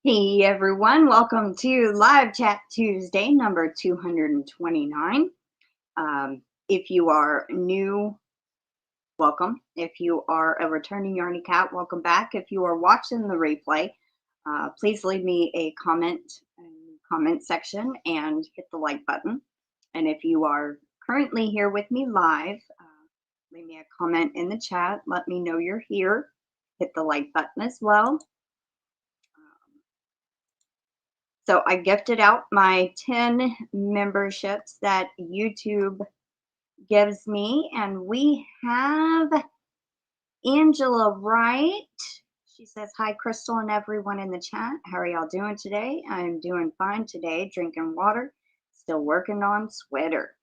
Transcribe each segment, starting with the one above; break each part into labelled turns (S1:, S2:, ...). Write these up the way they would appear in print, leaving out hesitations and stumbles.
S1: Hey everyone, welcome to Live Chat Tuesday number 229. If you are new, welcome. If you are a returning Yarny Cat, welcome back. If you are watching the replay, please leave me a comment in the comment section and hit the like button. And if you are currently here with me live, leave me a comment in the chat. Let me know you're here. Hit the like button as well. So I gifted out my 10 memberships that YouTube gives me, and we have Angela Wright. She says, hi, Crystal and everyone in the chat. How are y'all doing today? I'm doing fine today, drinking water, still working on sweater.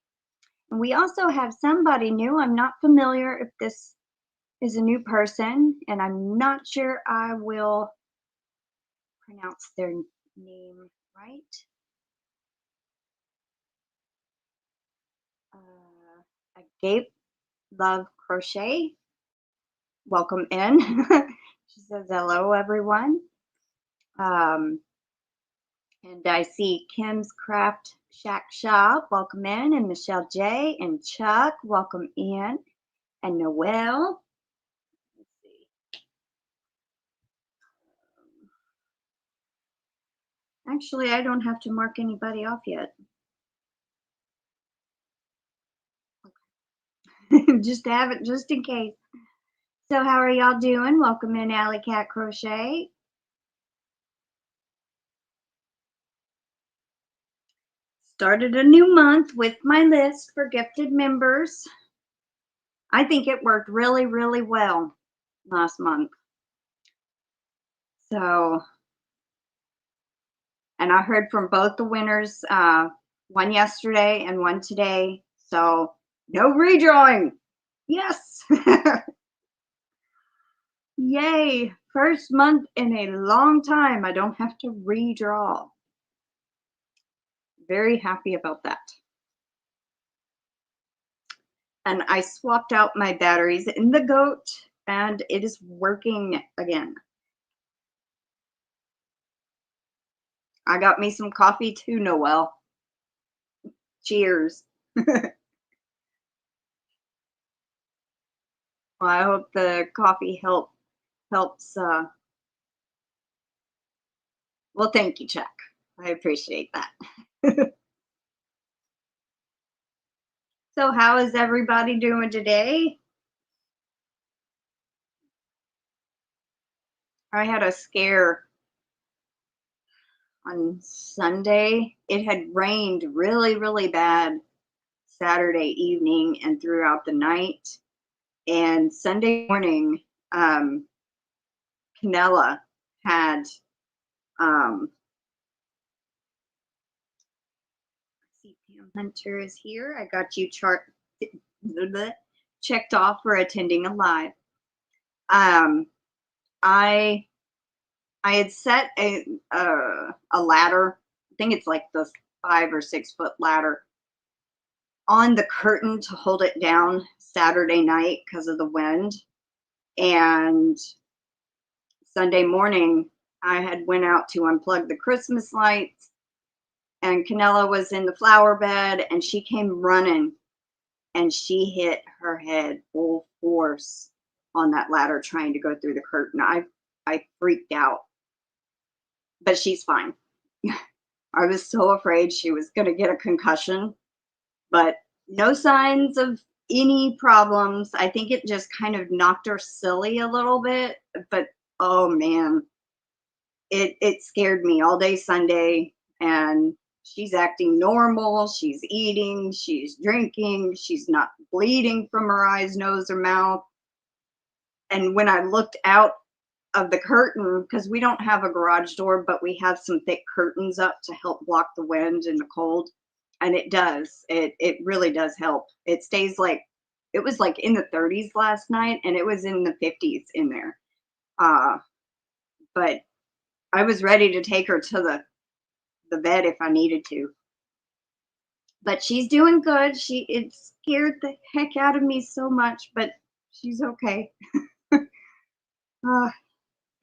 S1: And we also have somebody new. I'm not familiar if this is a new person, and I'm not sure I will pronounce their name right. Gabe Love Crochet, welcome in. She says hello everyone. And I see Kim's Craft Shack Shop, welcome in, and MichelleJ and Chuck, welcome in, and Noelle. Let's see. Actually, I don't have to mark anybody off yet. Okay. Just have it just in case. So how are y'all doing? Welcome in, Alley Cat Crochet. Started a new month with my list for gifted members. I think it worked really, really well last month. So, and I heard from both the winners, one yesterday and one today. So, no redrawing. Yes. Yay. First month in a long time. I don't have to redraw. Very happy about that. And I swapped out my batteries in the goat and it is working again. I got me some coffee too, Noelle. Cheers. Well, I hope the coffee helps. Well, thank you, Chuck. I appreciate that. So how is everybody doing today? I had a scare on Sunday. It had rained really, really bad Saturday evening and throughout the night. And Sunday morning, Canella had see Pam Hunter is here. I got you checked off for attending a live. I had set a ladder. I think it's like the 5 or 6 foot ladder on the curtain to hold it down Saturday night because of the wind. And Sunday morning, I had went out to unplug the Christmas lights, and Canella was in the flower bed, and she came running, and she hit her head full force on that ladder trying to go through the curtain. I freaked out, but she's fine. I was so afraid she was going to get a concussion, but no signs of any problems. I think it just kind of knocked her silly a little bit, but oh man, it scared me all day Sunday. And she's acting normal. She's eating, she's drinking, she's not bleeding from her eyes, nose, or mouth. And when I looked out of the curtain, because we don't have a garage door, but we have some thick curtains up to help block the wind and the cold. And it does. It really does help. It stays like, it was like in the 30s last night, and it was in the 50s in there. But I was ready to take her to the bed if I needed to. But she's doing good. It scared the heck out of me so much, but she's okay.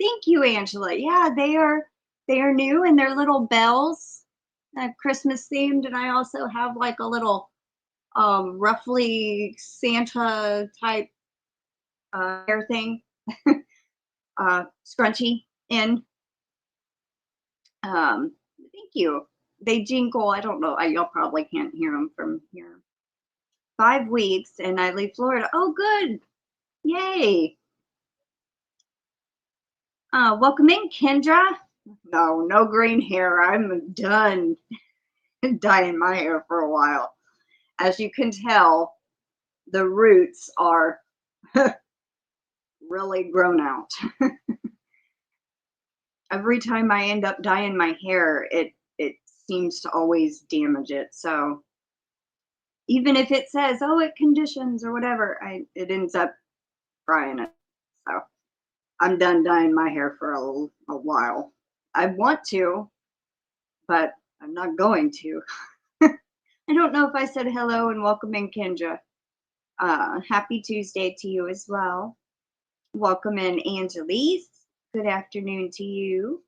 S1: Thank you, Angela. Yeah, they are They are new and they're little bells, Christmas themed. And I also have like a little roughly Santa type hair thing, scrunchie in. Thank you. They jingle. I don't know. Y'all probably can't hear them from here. 5 weeks and I leave Florida. Oh, good. Yay. Welcome in, Kendra. No, no green hair. I'm done dyeing my hair for a while. As you can tell, the roots are really grown out. Every time I end up dyeing my hair, it seems to always damage it. So even if it says, oh, it conditions or whatever, it ends up frying it. So I'm done dyeing my hair for a while. I want to, but I'm not going to. I don't know if I said hello and welcome in, Kendra. Happy Tuesday to you as well. Welcome in, Angelise. Good afternoon to you.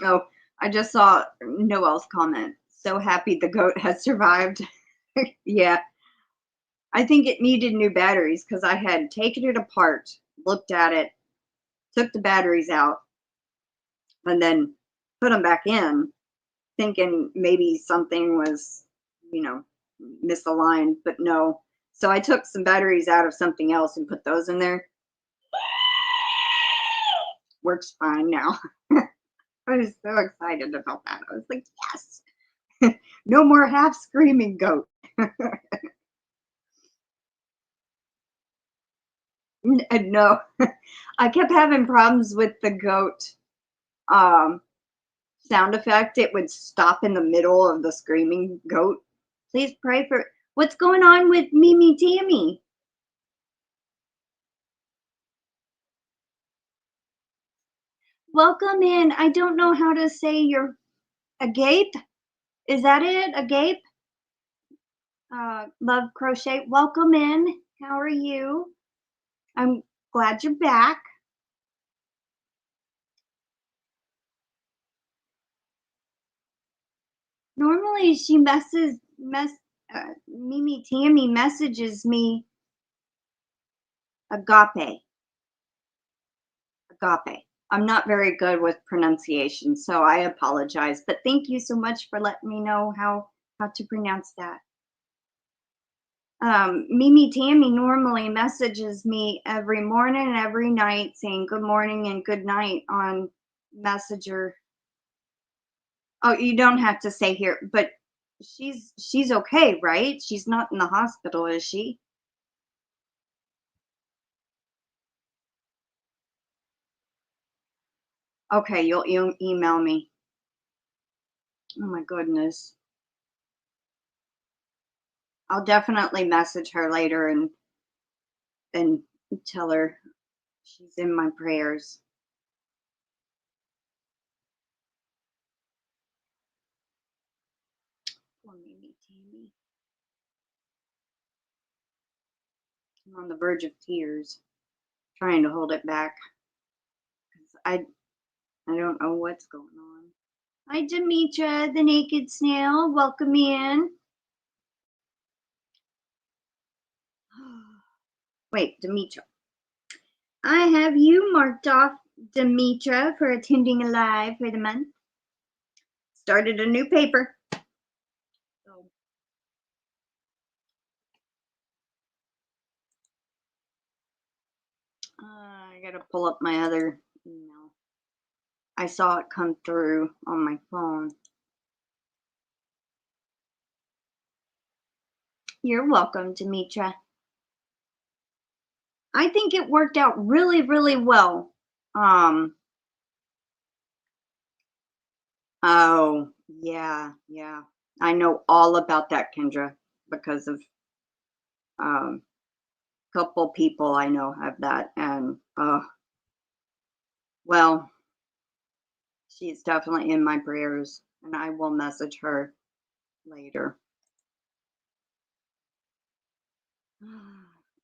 S1: Oh, I just saw Noelle's comment. So happy the goat has survived. Yeah, I think it needed new batteries because I had taken it apart, looked at it, took the batteries out, and then put them back in, thinking maybe something was, you know, misaligned, but no. So I took some batteries out of something else and put those in there. Works fine now. I was so excited about that. I was like, yes, no more half screaming goat. No, I kept having problems with the goat sound effect. It would stop in the middle of the screaming goat. Please pray for what's going on with MimiTammy. Welcome in. I don't know how to say your agape. Is that it? Agape? Love crochet. Welcome in. How are you? I'm glad you're back. Normally she MimiTammy messages me agape. Agape. I'm not very good with pronunciation, so I apologize. But thank you so much for letting me know how to pronounce that. MimiTammy normally messages me every morning and every night saying good morning and good night on Messenger. Oh, you don't have to say here, but she's okay, right? She's not in the hospital, is she? Okay, you'll email me. Oh my goodness. I'll definitely message her later and tell her she's in my prayers. Poor MimiTammy. I'm on the verge of tears, trying to hold it back because I don't know what's going on. Hi, Demetra, the naked snail. Welcome in. Wait, Demetra. I have you marked off, Demetra, for attending a live for the month. Started a new paper. So, I gotta pull up my other email. I saw it come through on my phone. You're welcome, Demetra. I think it worked out really, really well. Oh, yeah. I know all about that, Kendra, because of couple people I know have that, and well, she's definitely in my prayers, and I will message her later.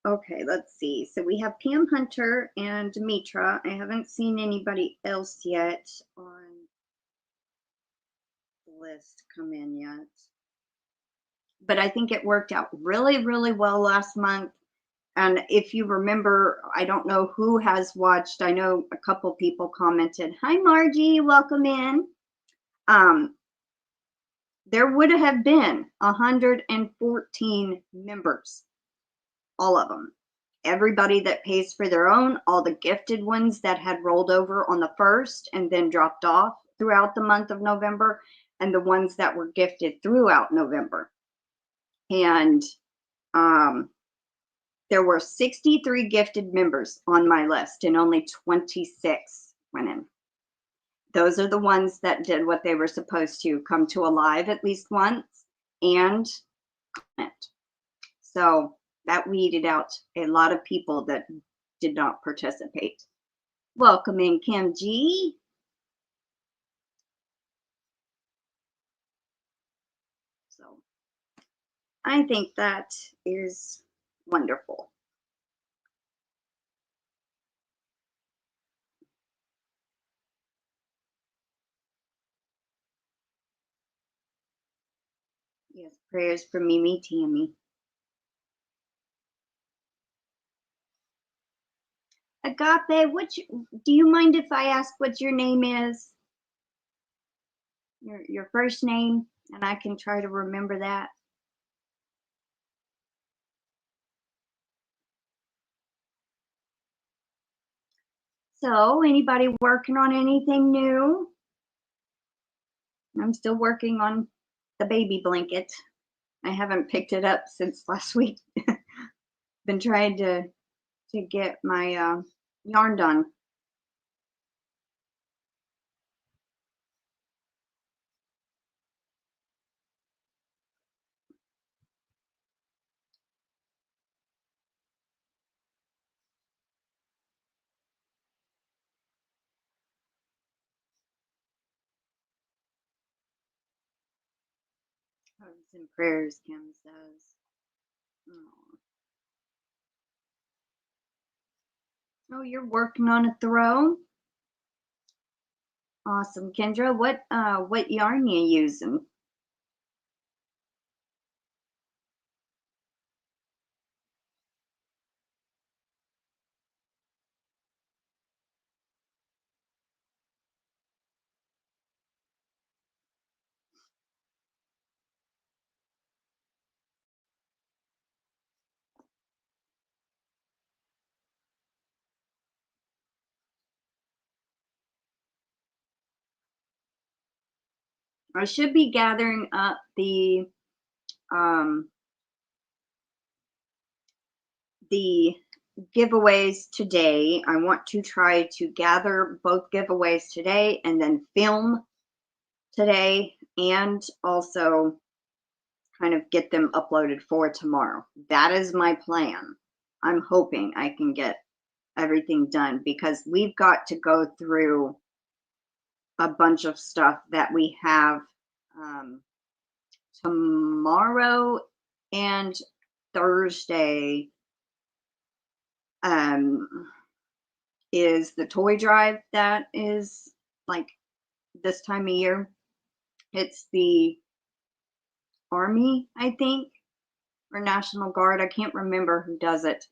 S1: Okay, let's see. So we have Pam Hunter and Demetra. I haven't seen anybody else yet on the list come in yet. But I think it worked out really, really well last month. And if you remember, I don't know who has watched. I know a couple people commented, "Hi, Margie, welcome in." There would have been 114 members, all of them. Everybody that pays for their own, all the gifted ones that had rolled over on the 1st and then dropped off throughout the month of November, and the ones that were gifted throughout November. And there were 63 gifted members on my list, and only 26 went in. Those are the ones that did what they were supposed to, come to a live at least once and comment. So that weeded out a lot of people that did not participate. Welcome in, KimG. So I think that is wonderful. Yes, prayers for MimiTammy. Agape, do you mind if I ask what your name is? Your first name, and I can try to remember that. So, anybody working on anything new? I'm still working on the baby blanket. I haven't picked it up since last week. Been trying to get my yarn done. Hugs and prayers, Kim says. Oh, you're working on a throw? Awesome. Kendra, what yarn you using? I should be gathering up the giveaways today. I want to try to gather both giveaways today and then film today, and also kind of get them uploaded for tomorrow. That is my plan. I'm hoping I can get everything done, because we've got to go through a bunch of stuff that we have tomorrow and Thursday. Is the toy drive that is like this time of year. It's the Army, I think, or National Guard. I can't remember who does it.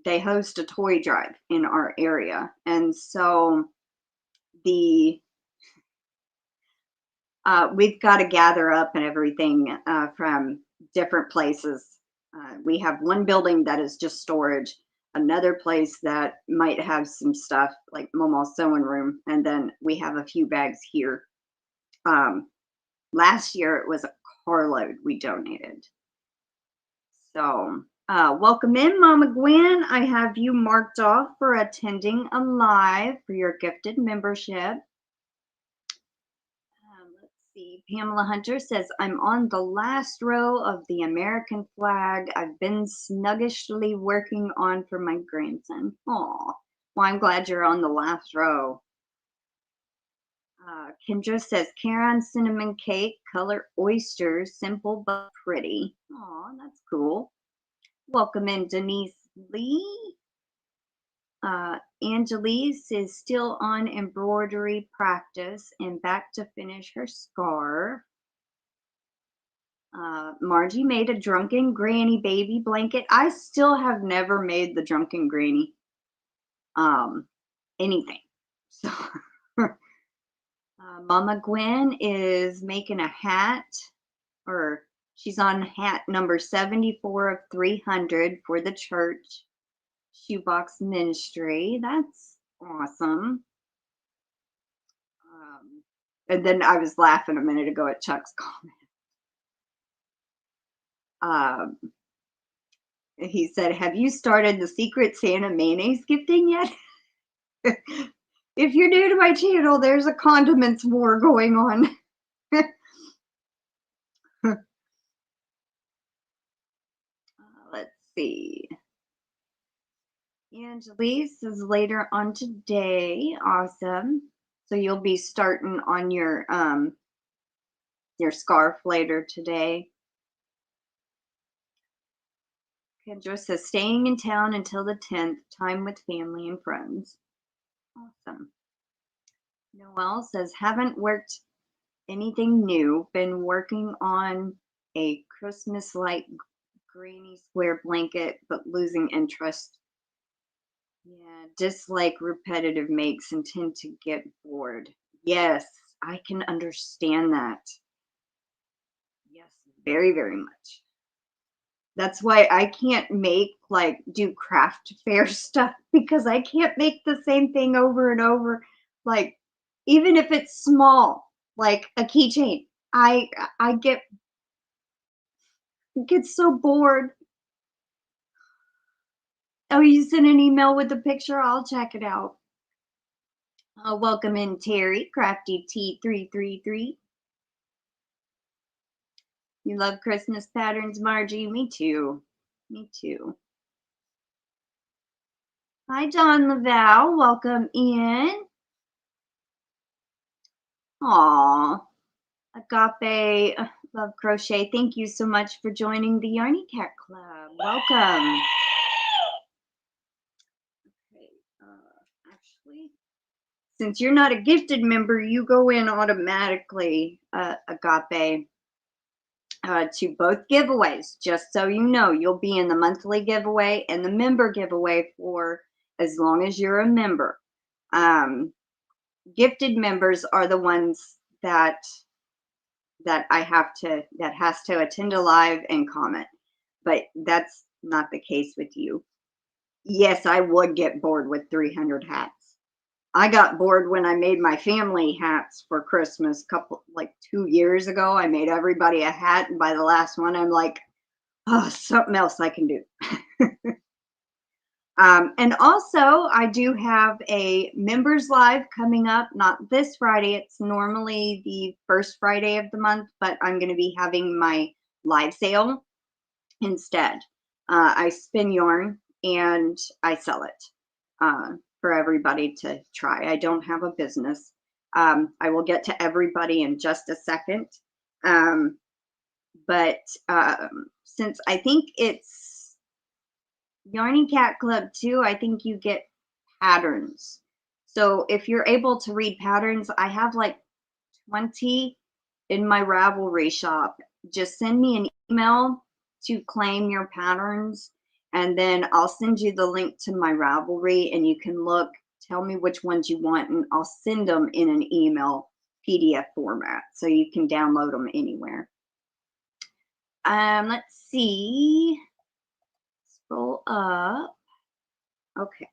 S1: They host a toy drive in our area, and so we've got to gather up and everything from different places. We have one building that is just storage, another place that might have some stuff like Momo's sewing room, and then we have a few bags here. Last year it was a carload we donated. So welcome in, Mama Gwen. I have you marked off for attending a live for your gifted membership. Let's see. Pamela Hunter says, I'm on the last row of the American flag I've been snuggishly working on for my grandson. Aw, well, I'm glad you're on the last row. Kendra says, Karen cinnamon cake, color oysters, simple but pretty. Aw, that's cool. Welcome in, DenyseLee. Angelise is still on embroidery practice and back to finish her scarf. Margie made a drunken granny baby blanket. I still have never made the drunken granny anything. So Mama Gwen is making a hat, or she's on hat number 74 of 300 for the church shoebox ministry. That's awesome. And then I was laughing a minute ago at Chuck's comment. He said, have you started the Secret Santa mayonnaise gifting yet? If you're new to my channel, there's a condiments war going on. Let's see. Angelise is later on today. Awesome. So you'll be starting on your scarf later today. Kendra says, staying in town until the 10th, time with family and friends. Awesome. Noelle says, haven't worked anything new. Been working on a Christmas light granny square blanket, but losing interest. Yeah, dislike repetitive makes and tend to get bored. Yes, I can understand that. Yes, very, very much. That's why I can't make, like, do craft fair stuff, because I can't make the same thing over and over. Like, even if it's small, like a keychain, I get so bored. Oh, you sent an email with the picture? I'll check it out. Welcome in, Terry, Crafty T333. You love Christmas patterns, Margie? Me too. Me too. Hi, Don Laval. Welcome in. Aw, Agape Love Crochet. Thank you so much for joining the Yarny Cat Club. Welcome. Okay, actually, since you're not a gifted member, you go in automatically, Agape, to both giveaways. Just so you know, you'll be in the monthly giveaway and the member giveaway for as long as you're a member. Gifted members are the ones that has to attend a live and comment, but that's not the case with you. Yes, I would get bored with 300 hats. I got bored when I made my family hats for Christmas like 2 years ago. I made everybody a hat, and by the last one, I'm like, oh, something else I can do. And also, I do have a members live coming up, not this Friday. It's normally the first Friday of the month, but I'm going to be having my live sale instead. I spin yarn and I sell it for everybody to try. I don't have a business. I will get to everybody in just a second. But since I think it's Yarny Cat Club too, I think you get patterns. So if you're able to read patterns, I have like 20 in my Ravelry shop. Just send me an email to claim your patterns, and then I'll send you the link to my Ravelry, and you can look, tell me which ones you want, and I'll send them in an email PDF format so you can download them anywhere. Let's see. Scroll up. Okay,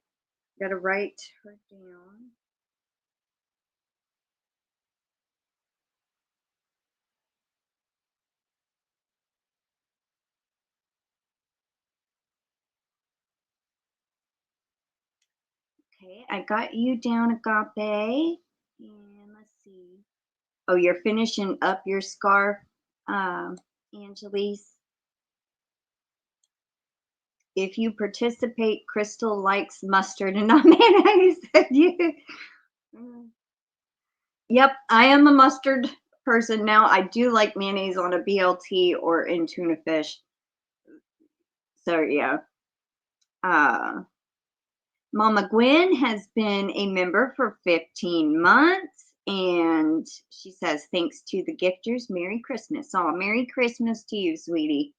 S1: gotta write her down. Okay, I got you down, Agape. And let's see. Oh, you're finishing up your scarf, Angelise. If you participate, Crystal likes mustard and not mayonnaise. Yep, I am a mustard person now. I do like mayonnaise on a BLT or in tuna fish. So yeah. Mama Gwen has been a member for 15 months, and she says, thanks to the gifters, Merry Christmas. Oh, Merry Christmas to you, sweetie.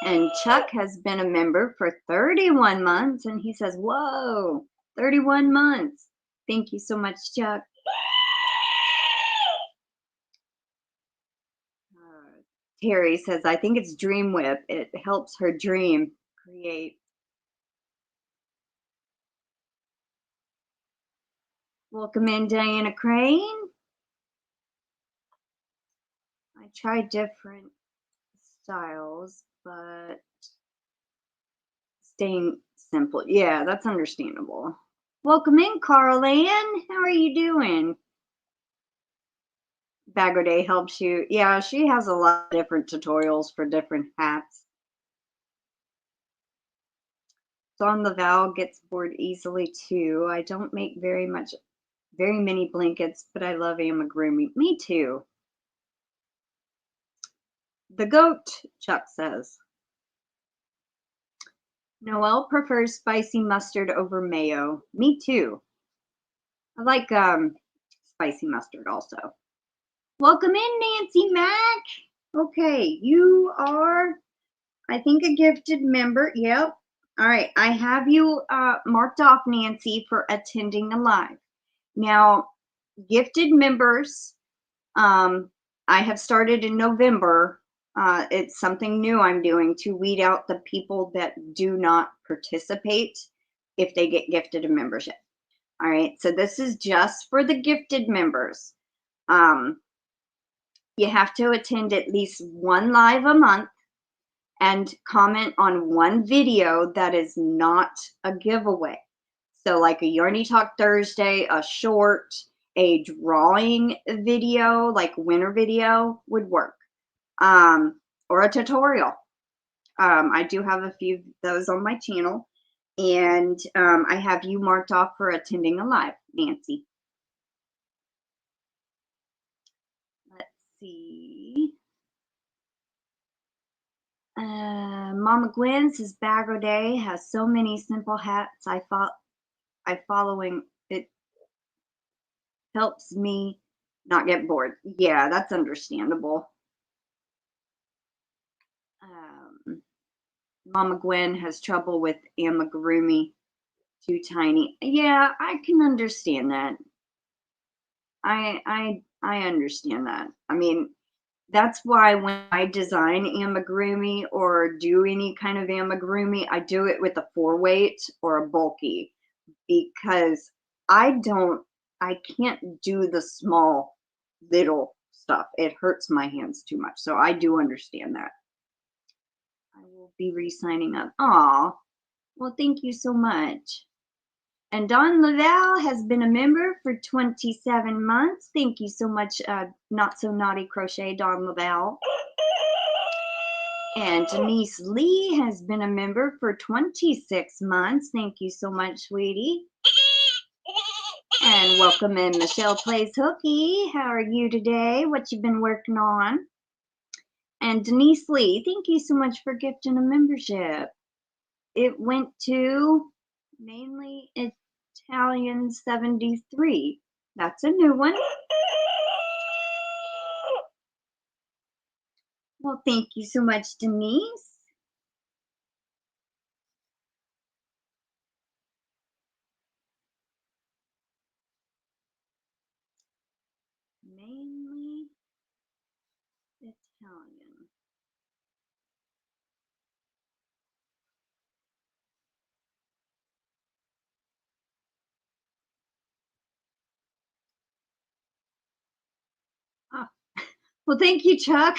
S1: And Chuck has been a member for 31 months, and he says, whoa, 31 months. Thank you so much, Chuck. Terry says, I think it's Dream Whip. It helps her dream create. Welcome in, Diana Crane. I tried different styles, but staying simple. Yeah, that's understandable. Welcome in, Carl Ann. How are you doing? Bagger Day helps you. Yeah, she has a lot of different tutorials for different hats. Dawn Laval gets bored easily too. I don't make very many blankets, but I love amigurumi. Me too. The goat, Chuck says. Noelle prefers spicy mustard over mayo. Me too. I like spicy mustard also. Welcome in, Nancy Mack. Okay, you are, I think, a gifted member. Yep. All right, I have you marked off, Nancy, for attending the live. Now, gifted members, I have started in November. It's something new I'm doing to weed out the people that do not participate if they get gifted a membership. All right, so this is just for the gifted members. You have to attend at least one live a month and comment on one video that is not a giveaway. So like a Yarny Talk Thursday, a short, a drawing video, like winter video would work, or a tutorial. I do have a few of those on my channel, and I have you marked off for attending a live, Nancy. Let's see. Mama Gwen says Bagger Day has so many simple hats. I following it helps me not get bored. Yeah, that's understandable. Mama Gwen has trouble with amigurumi, too tiny. Yeah, I can understand that. I understand that. I mean, that's why when I design amigurumi or do any kind of amigurumi, I do it with a 4-weight or a bulky, because I can't do the small little stuff. It hurts my hands too much. So I do understand that. I will be re-signing up. Aw, well, thank you so much. And Dawn Laval has been a member for 27 months. Thank you so much, Not So Naughty Crochet, Dawn Laval. And DenyseLee has been a member for 26 months. Thank you so much, sweetie. And welcome in, Michelle Plays Hooky. How are you today? What you been working on? And DenyseLee, thank you so much for gifting a membership. It went to mainly Italian 73. That's a new one. Well, thank you so much, Denise. Mainly Italian. Oh. Well, thank you, Chuck.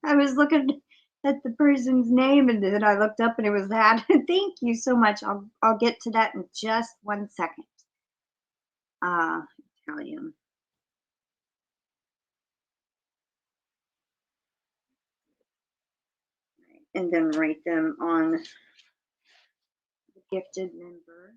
S1: I was looking at the person's name, and then I looked up and it was that. Thank you so much. I'll get to that in just 1 second. Italian. and then write them on the gifted member.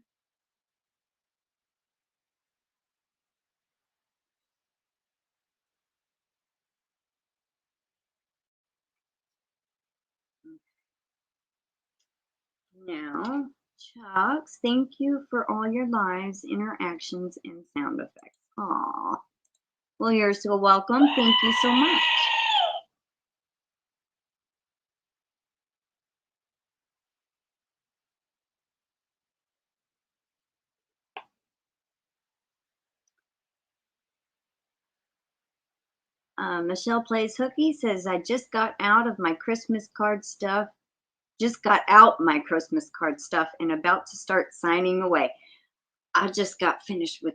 S1: Now, Chucks, thank you for all your lives, interactions, and sound effects. Aw. Well, you're so welcome. Thank you so much. Michelle Plays Hooky says, I just got out of my Christmas card stuff. Just got out my Christmas card stuff and about to start signing away. I just got finished with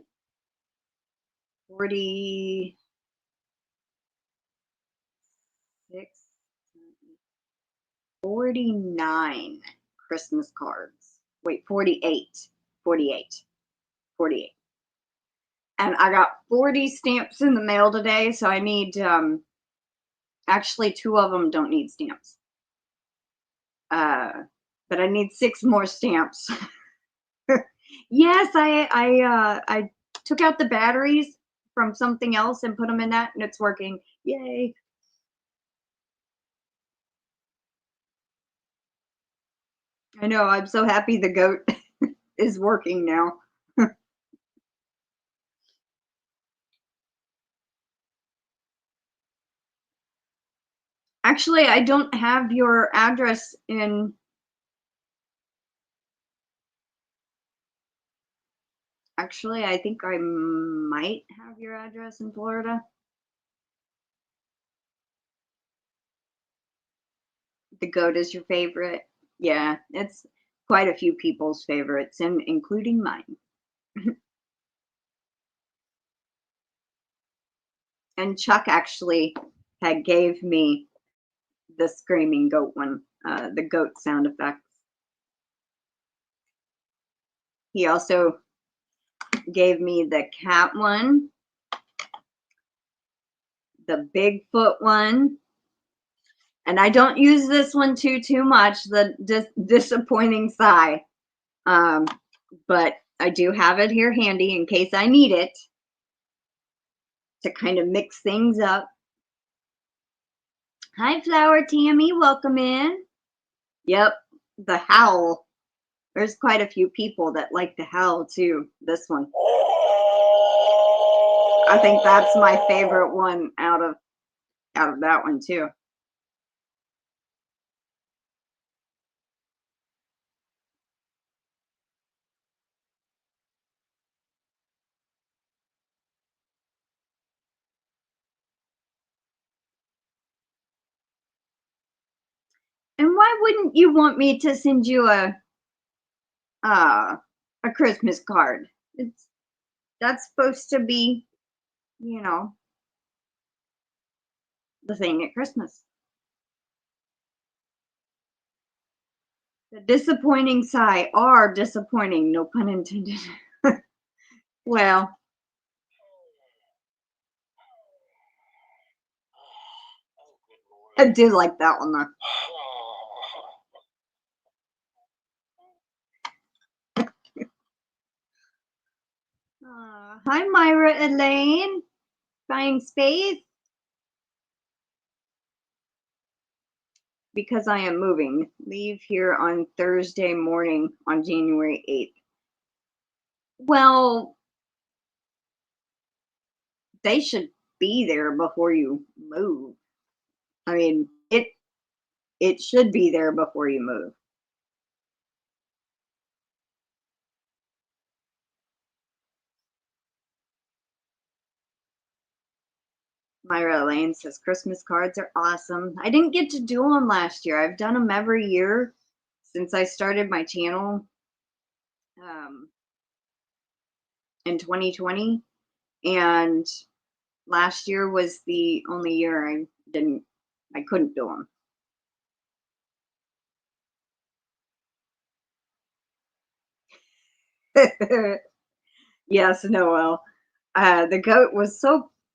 S1: 46, 49 Christmas cards. Wait, 48. 48. 48. And I got 40 stamps in the mail today, so I need, actually 2 of them don't need stamps. But I need 6 more stamps. Yes, I took out the batteries from something else and put them in that, and it's working. Yay. I know, I'm so happy the goat is working now. Actually, I don't have your address in. Actually, I think I might have your address in Florida. The goat is your favorite. Yeah, it's quite a few people's favorites, and including mine. And Chuck actually had gave me the screaming goat one, the goat sound effects. He also gave me the cat one, the Bigfoot one, and I don't use this one too much, the disappointing sigh. But I do have it here handy in case I need it to kind of mix things up. Hi, Flower Tammy, welcome in. Yep, the howl. There's quite a few people that like the howl too. This one. I think that's my favorite one out of that one too. And why wouldn't you want me to send you a Christmas card? That's supposed to be, you know, the thing at Christmas. The disappointing sigh are disappointing, no pun intended. Well, I do like that one though. Hi, MyraElane. Buying space? Because I am moving. Leave here on Thursday morning on January 8th. Well, they should be there before you move. I mean, it should be there before you move. MyraElane says Christmas cards are awesome. I didn't get to do them last year. I've done them every year since I started my channel in 2020, and last year was the only year I couldn't do them. Yes, Noel. The goat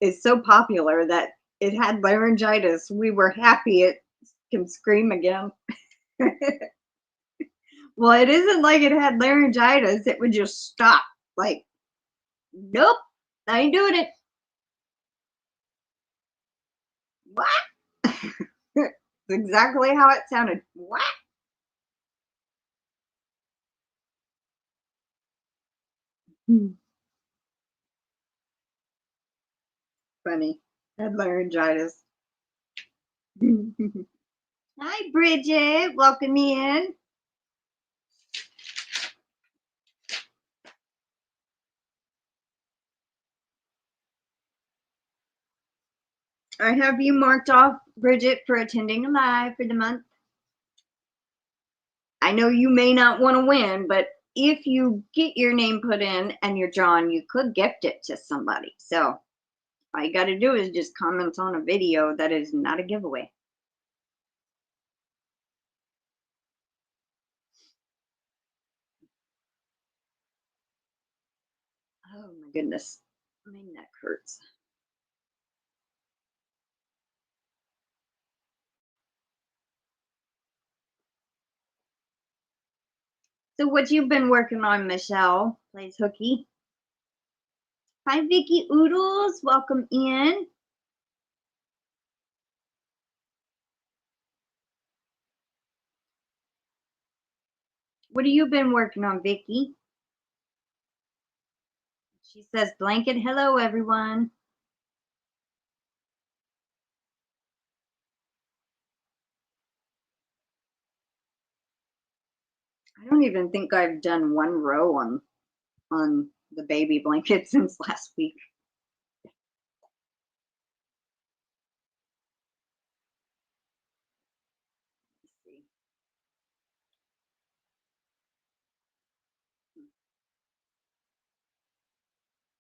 S1: is so popular that it had laryngitis. We were happy it can scream again. Well, it isn't like it had laryngitis. It would just stop. Like, nope, I ain't doing it. What? That's exactly how it sounded. What? Funny. Had laryngitis. Hi, Bridget. Welcome in. I have you marked off, Bridget, for attending a live for the month. I know you may not want to win, but if you get your name put in and you're drawn, you could gift it to somebody. So all you got to do is just comment on a video that is not a giveaway. Oh my goodness, my neck hurts. So what you've been working on, Michelle? Plays hooky. Hi, Vicky Oodles. Welcome in. What have you been working on, Vicky? She says, blanket, hello, everyone. I don't even think I've done one row on the baby blanket since last week. Let's see.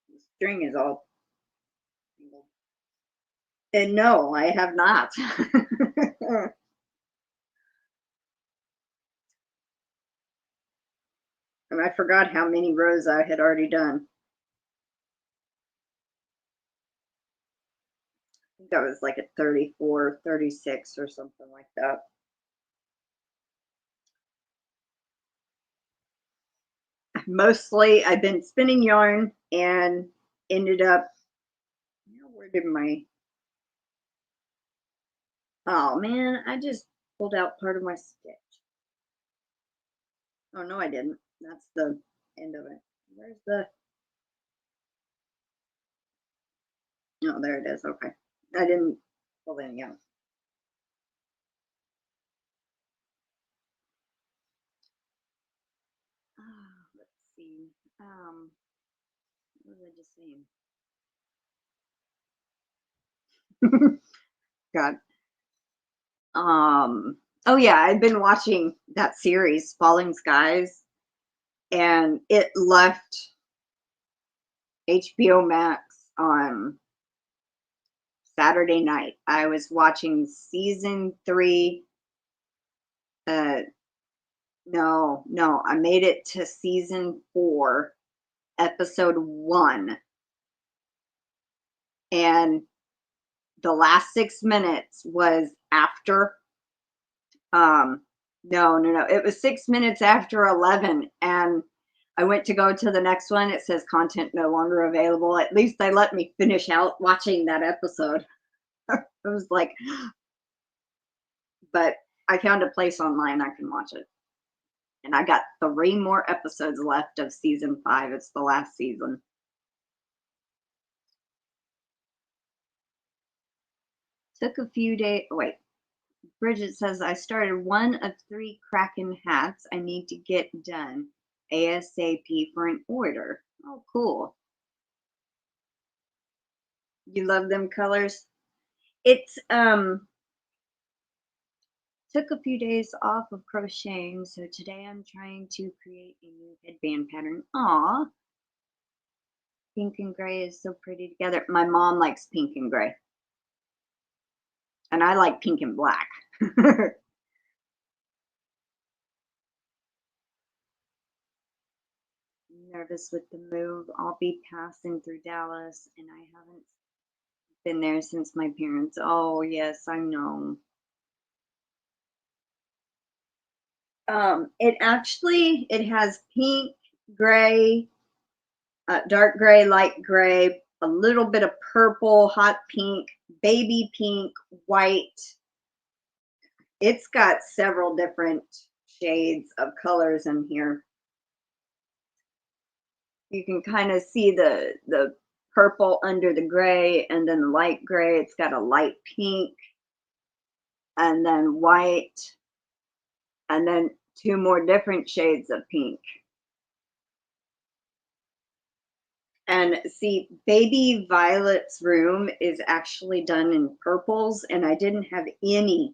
S1: The string is all tangled. And no, I have not. And I forgot how many rows I had already done. I think I was like at 34, 36 or something like that. Mostly I've been spinning yarn and ended up, where did my, oh man, I just pulled out part of my stitch. Oh no, I didn't. That's the end of it. Where's the, oh, there it is. Okay. I didn't pull any out. Let's see. What was I just saying? God. Oh yeah, I've been watching that series, Falling Skies, and it left HBO Max on Saturday night. I was watching season 3. No, I made it to season 4, episode 1. And the last 6 minutes was after, no. It was 6 minutes after 11. And I went to go to the next one. It says content no longer available. At least they let me finish out watching that episode. I was like, but I found a place online I can watch it. And I got 3 more episodes left of season 5. It's the last season. Took a few days. Wait. Bridget says, I started one of 3 Kraken hats I need to get done ASAP for an order. Oh, cool. You love them colors? It's, took a few days off of crocheting, so today I'm trying to create a new headband pattern. Aw. Pink and gray is so pretty together. My mom likes pink and gray. And I like pink and black. Nervous with the move. I'll be passing through Dallas, and I haven't been there since my parents. Oh, yes, I know. It has pink, gray, dark gray, light gray, a little bit of purple, hot pink, baby pink, white. It's got several different shades of colors in here. You can kind of see the purple under the gray, and then the light gray. It's got a light pink, and then white, and then two more different shades of pink. And see, Baby Violet's room is actually done in purples, and I didn't have any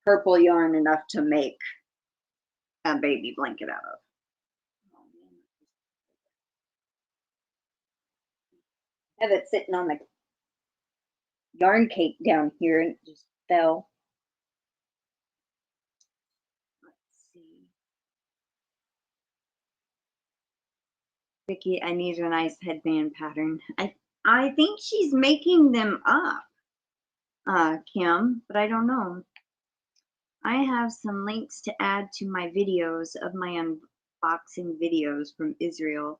S1: purple yarn enough to make a baby blanket out of. I have it sitting on the yarn cake down here, and it just fell. Let's see. Vicki, I need a nice headband pattern. I think she's making them up, Kim, but I don't know. I have some links to add to my videos of my unboxing videos from Israel.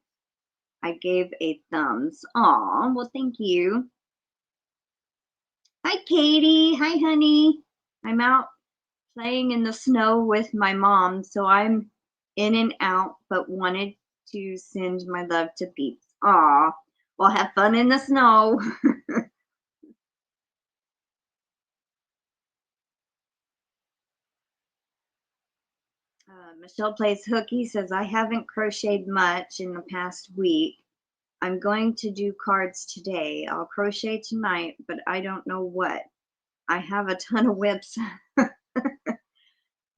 S1: I gave a thumbs. Aw, well, thank you. Hi, Katie. Hi, honey. I'm out playing in the snow with my mom, so I'm in and out, but wanted to send my love to Peeps. Aw, well, have fun in the snow. Michelle Plays Hooky says, I haven't crocheted much in the past week. I'm going to do cards today. I'll crochet tonight, but I don't know what. I have a ton of whips.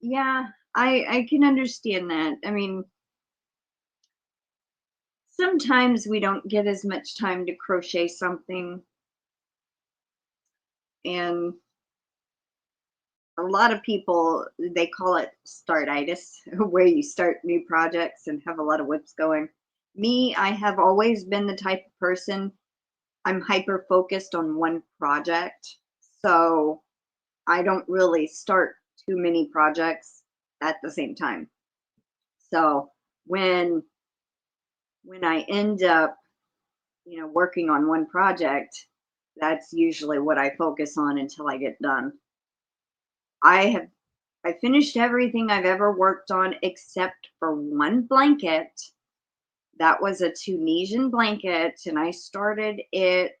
S1: Yeah, I can understand that. I mean, sometimes we don't get as much time to crochet something, and a lot of people, they call it startitis, where you start new projects and have a lot of whips going. Me, I have always been the type of person, I'm hyper focused on one project, so I don't really start too many projects at the same time. So when I end up, working on one project, that's usually what I focus on until I get done. I finished everything I've ever worked on except for one blanket. That was a Tunisian blanket, and I started it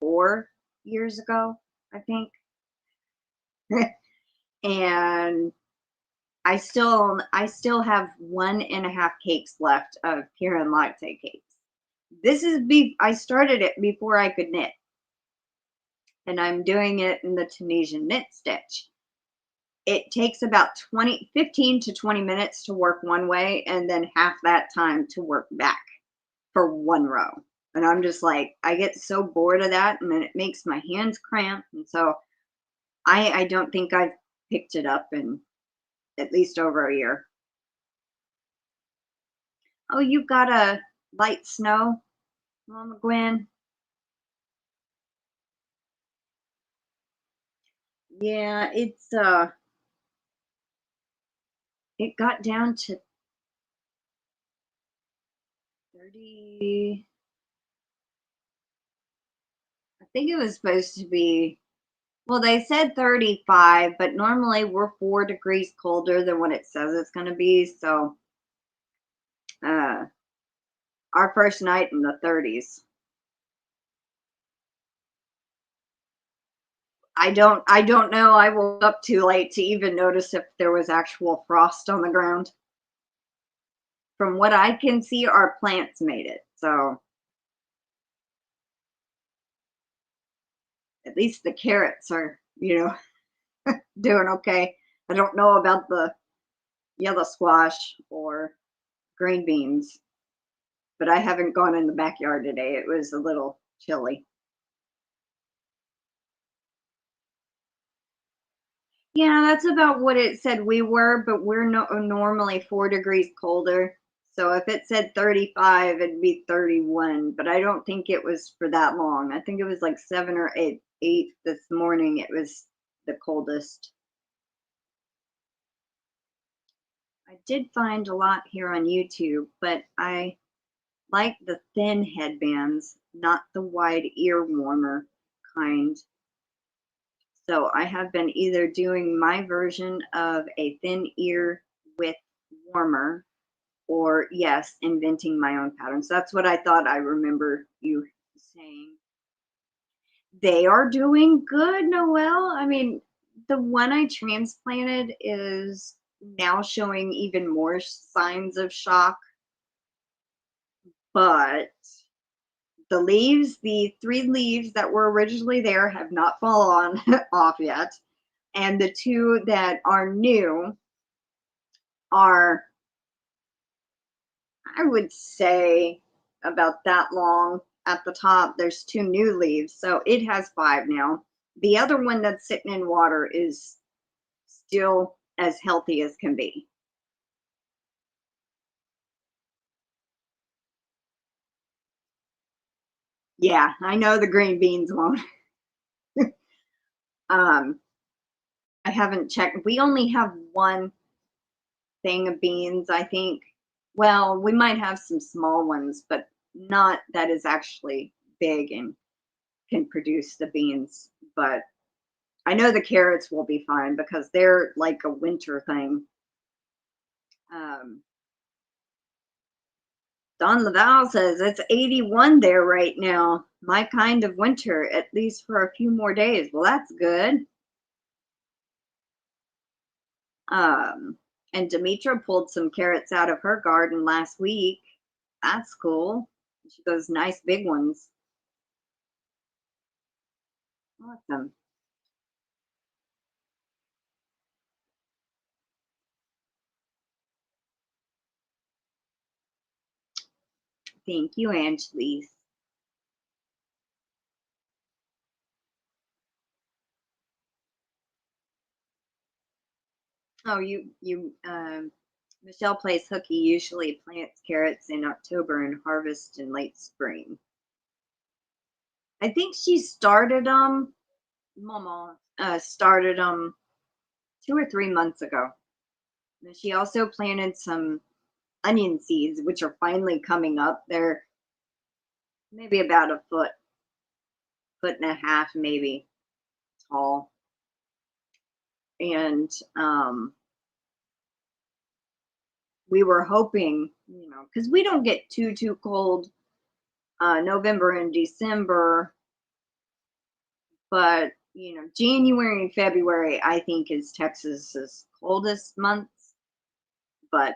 S1: 4 years ago, I think. And I still have 1.5 cakes left of Kieran latte cakes. I started it before I could knit, and I'm doing it in the Tunisian knit stitch. It takes about 15 to 20 minutes to work one way, and then half that time to work back for one row. And I'm just like, I get so bored of that, and then it makes my hands cramp. And so I don't think I've picked it up in at least over a year. Oh, you've got a light snow, Mama Gwen? Yeah, it got down to 30. I think it was supposed to be, well, they said 35, but normally we're 4 degrees colder than what it says it's going to be. So our first night in the 30s. I don't know. I woke up too late to even notice if there was actual frost on the ground. From what I can see, our plants made it. So at least the carrots are, doing okay. I don't know about the yellow squash or green beans, but I haven't gone in the backyard today. It was a little chilly. Yeah, that's about what it said we were, but we're normally 4 degrees colder. So if it said 35, it'd be 31, but I don't think it was for that long. I think it was like 7 or 8 this morning. It was the coldest. I did find a lot here on YouTube, but I like the thin headbands, not the wide ear warmer kind. So I have been either doing my version of a thin ear with warmer, or yes, inventing my own patterns. That's what I thought I remember you saying. They are doing good, Noelle. I mean, the one I transplanted is now showing even more signs of shock, but the leaves, the 3 leaves that were originally there, have not fallen off yet. And the 2 that are new are, I would say, about that long at the top. There's 2 new leaves, so it has 5 now. The other one that's sitting in water is still as healthy as can be. Yeah, I know the green beans won't. um, I haven't checked. We only have 1 thing of beans, I think. Well, we might have some small ones, but not that is actually big and can produce the beans. But I know the carrots will be fine because they're like a winter thing. Um, Don Laval says it's 81 there right now. My kind of winter, at least for a few more days. Well, that's good. And Demetra pulled some carrots out of her garden last week. That's cool. She goes, nice big ones. Awesome. Thank you, Angelise. Oh, Michelle plays hooky, usually plants carrots in October and harvest in late spring. I think she started Mama started 2 or 3 months ago. And she also planted some onion seeds, which are finally coming up. They're maybe about a foot and a half, maybe tall. And we were hoping, because we don't get too cold November and December, but January and February I think is Texas's coldest months. But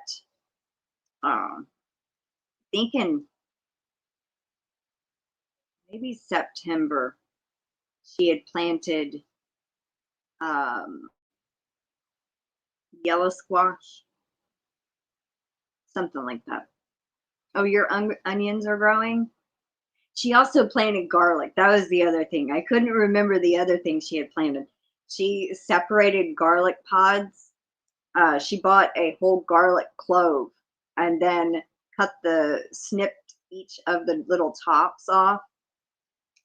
S1: thinking maybe September she had planted um, yellow squash, something like that. Oh, your onions are growing? She also planted garlic. That was the other thing. I couldn't remember the other thing she had planted. She separated garlic pods. She bought a whole garlic clove and then snipped each of the little tops off.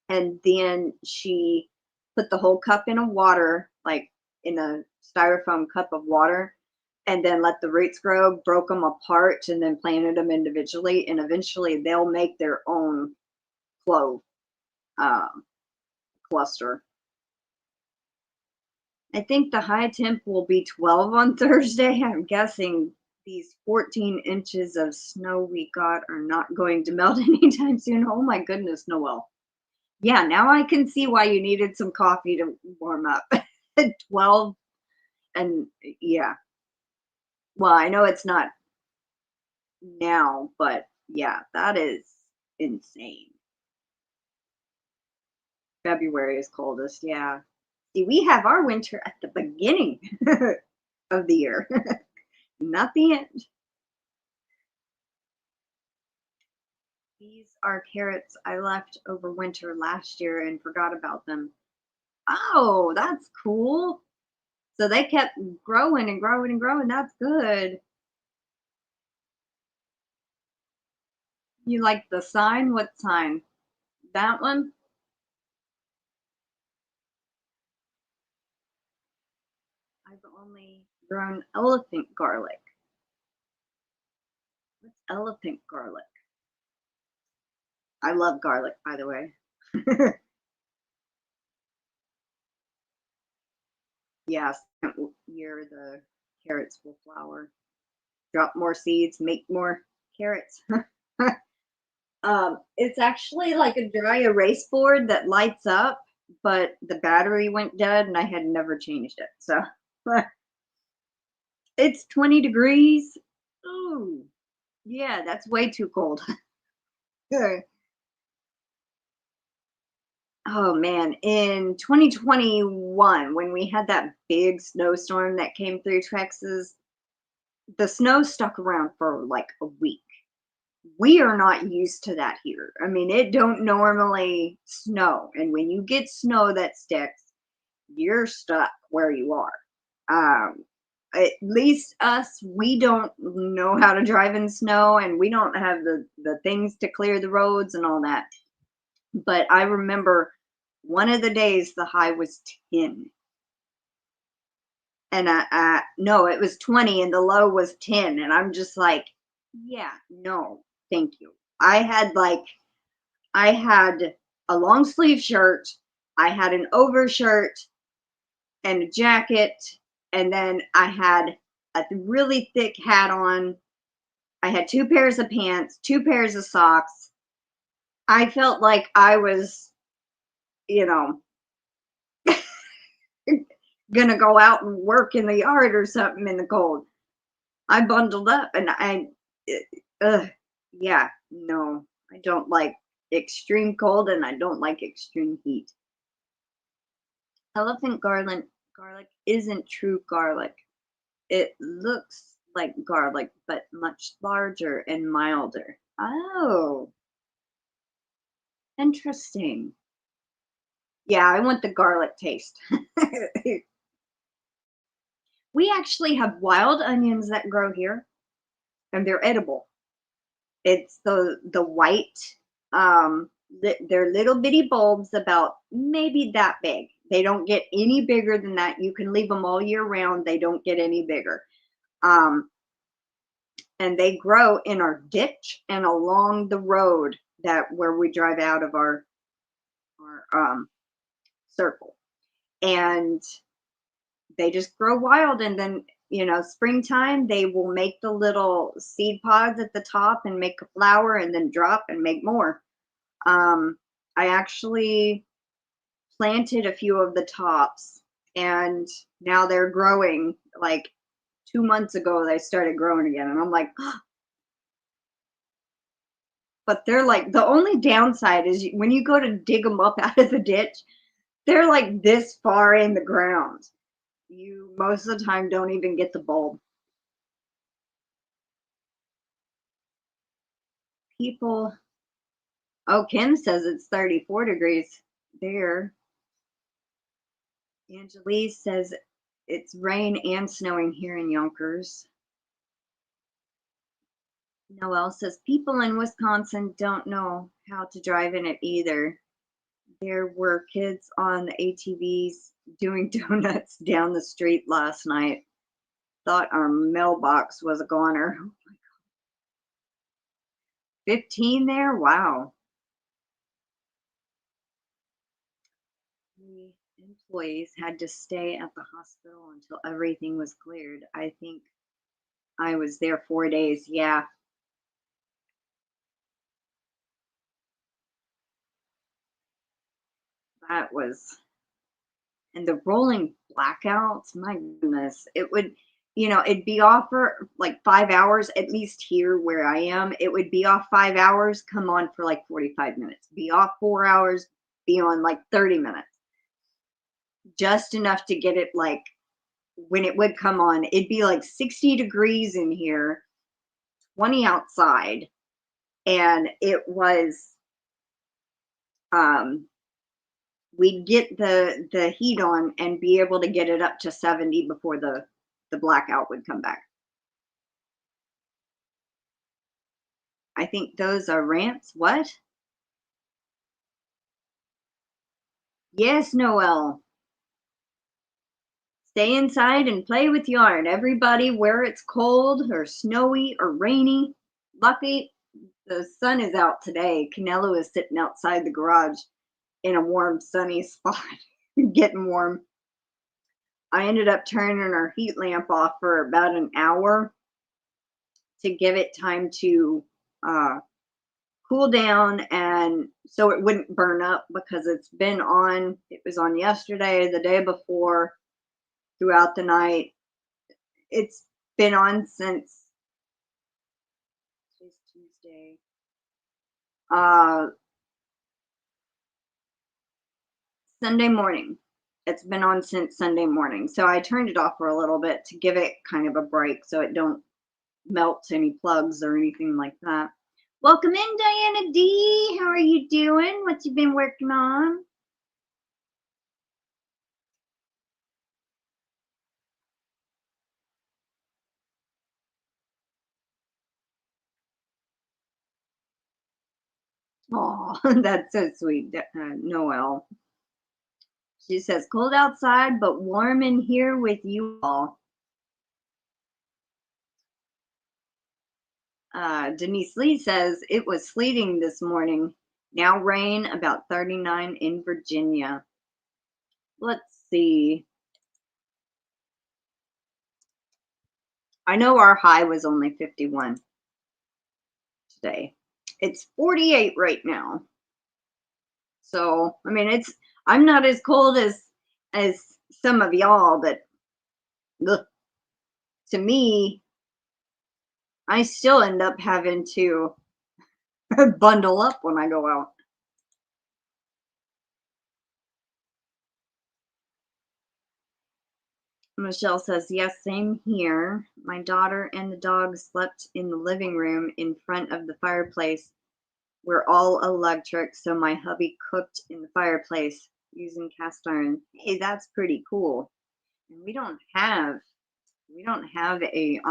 S1: And then she put the whole cup in a water, like in a styrofoam cup of water, and then let the roots grow, broke them apart, and then planted them individually. And eventually they'll make their own clove um, cluster. I think the high temp will be 12 on Thursday. I'm guessing these 14 inches of snow we got are not going to melt anytime soon. Oh my goodness, Noelle. Yeah, now I can see why you needed some coffee to warm up. 12 and yeah. Well, I know it's not now, but yeah, that is insane. February is coldest, yeah. See, we have our winter at the beginning of the year, not the end. These are carrots I left over winter last year and forgot about them. Oh, that's cool. So they kept growing and growing and growing. That's good. You like the sign? What sign? That one? I've only grown elephant garlic. What's elephant garlic? I love garlic, by the way. Yeah, second year the carrots will flower. Drop more seeds, make more carrots. It's actually like a dry erase board that lights up, but the battery went dead and I had never changed it. So it's 20 degrees. Ooh, yeah, that's way too cold. Oh man, in 2021, when we had that big snowstorm that came through Texas, the snow stuck around for like a week. We are not used to that here. I mean, it don't normally snow, and when you get snow that sticks, you're stuck where you are. At least us, we don't know how to drive in snow, and we don't have the things to clear the roads and all that. But I remember one of the days the high was 10, and no, it was 20 and the low was 10, and I'm just like, yeah, no, thank you. I had a long sleeve shirt, I had an overshirt and a jacket, and then I had a really thick hat on. I had two pairs of pants, two pairs of socks. I felt like I was, you know, gonna go out and work in the yard or something in the cold. I bundled up and yeah, no, I don't like extreme cold and I don't like extreme heat. Elephant garlic isn't true garlic. It looks like garlic, but much larger and milder. Oh, interesting. Yeah, I want the garlic taste. We actually have wild onions that grow here, and they're edible. It's the white, they're little bitty bulbs about maybe that big. They don't get any bigger than that. You can leave them all year round. They don't get any bigger. Um, and they grow in our ditch and along the road that where we drive out of our circle. And they just grow wild, and then springtime they will make the little seed pods at the top and make a flower and then drop and make more. I actually planted a few of the tops, and now they're growing. Like 2 months ago they started growing again, and I'm like, but they're like, the only downside is when you go to dig them up out of the ditch, they're like this far in the ground. You most of the time don't even get the bulb. People, oh, Kim says it's 34 degrees there. Angelise says it's rain and snowing here in Yonkers. Noelle says people in Wisconsin don't know how to drive in it either. There were kids on the ATVs doing donuts down the street last night. Thought our mailbox was a goner. 15 there? Wow. The employees had to stay at the hospital until everything was cleared. I think I was there 4 days. Yeah. That was, and the rolling blackouts, my goodness, it would, it'd be off for like 5 hours, at least here where I am. It would be off 5 hours, come on for like 45 minutes, be off 4 hours, be on like 30 minutes. Just enough to get it like when it would come on, it'd be like 60 degrees in here, 20 outside, and it was we'd get the heat on and be able to get it up to 70 before the blackout would come back. I think those are rants. What? Yes, Noelle. Stay inside and play with yarn. Everybody, where it's cold or snowy or rainy, Lucky the sun is out today. Canelo is sitting outside the garage in a warm, sunny spot, getting warm. I ended up turning our heat lamp off for about an hour to give it time to cool down, and so it wouldn't burn up, because it's been on. It was on yesterday, the day before, throughout the night. It's been on since Tuesday. Sunday morning. It's been on since Sunday morning. So I turned it off for a little bit to give it kind of a break so it don't melt any plugs or anything like that. Welcome in, Diana D. How are you doing? What you been working on? Oh, that's so sweet, Noelle. She says, cold outside, but warm in here with you all. DenyseLee says, it was sleeting this morning. Now rain, about 39 in Virginia. Let's see. I know our high was only 51 today. It's 48 right now. So, I mean, I'm not as cold as some of y'all, but look, to me, I still end up having to bundle up when I go out. Michelle says, yes, same here. My daughter and the dog slept in the living room in front of the fireplace. We're all electric, so my hubby cooked in the fireplace using cast iron. Hey, that's pretty cool. And we don't have a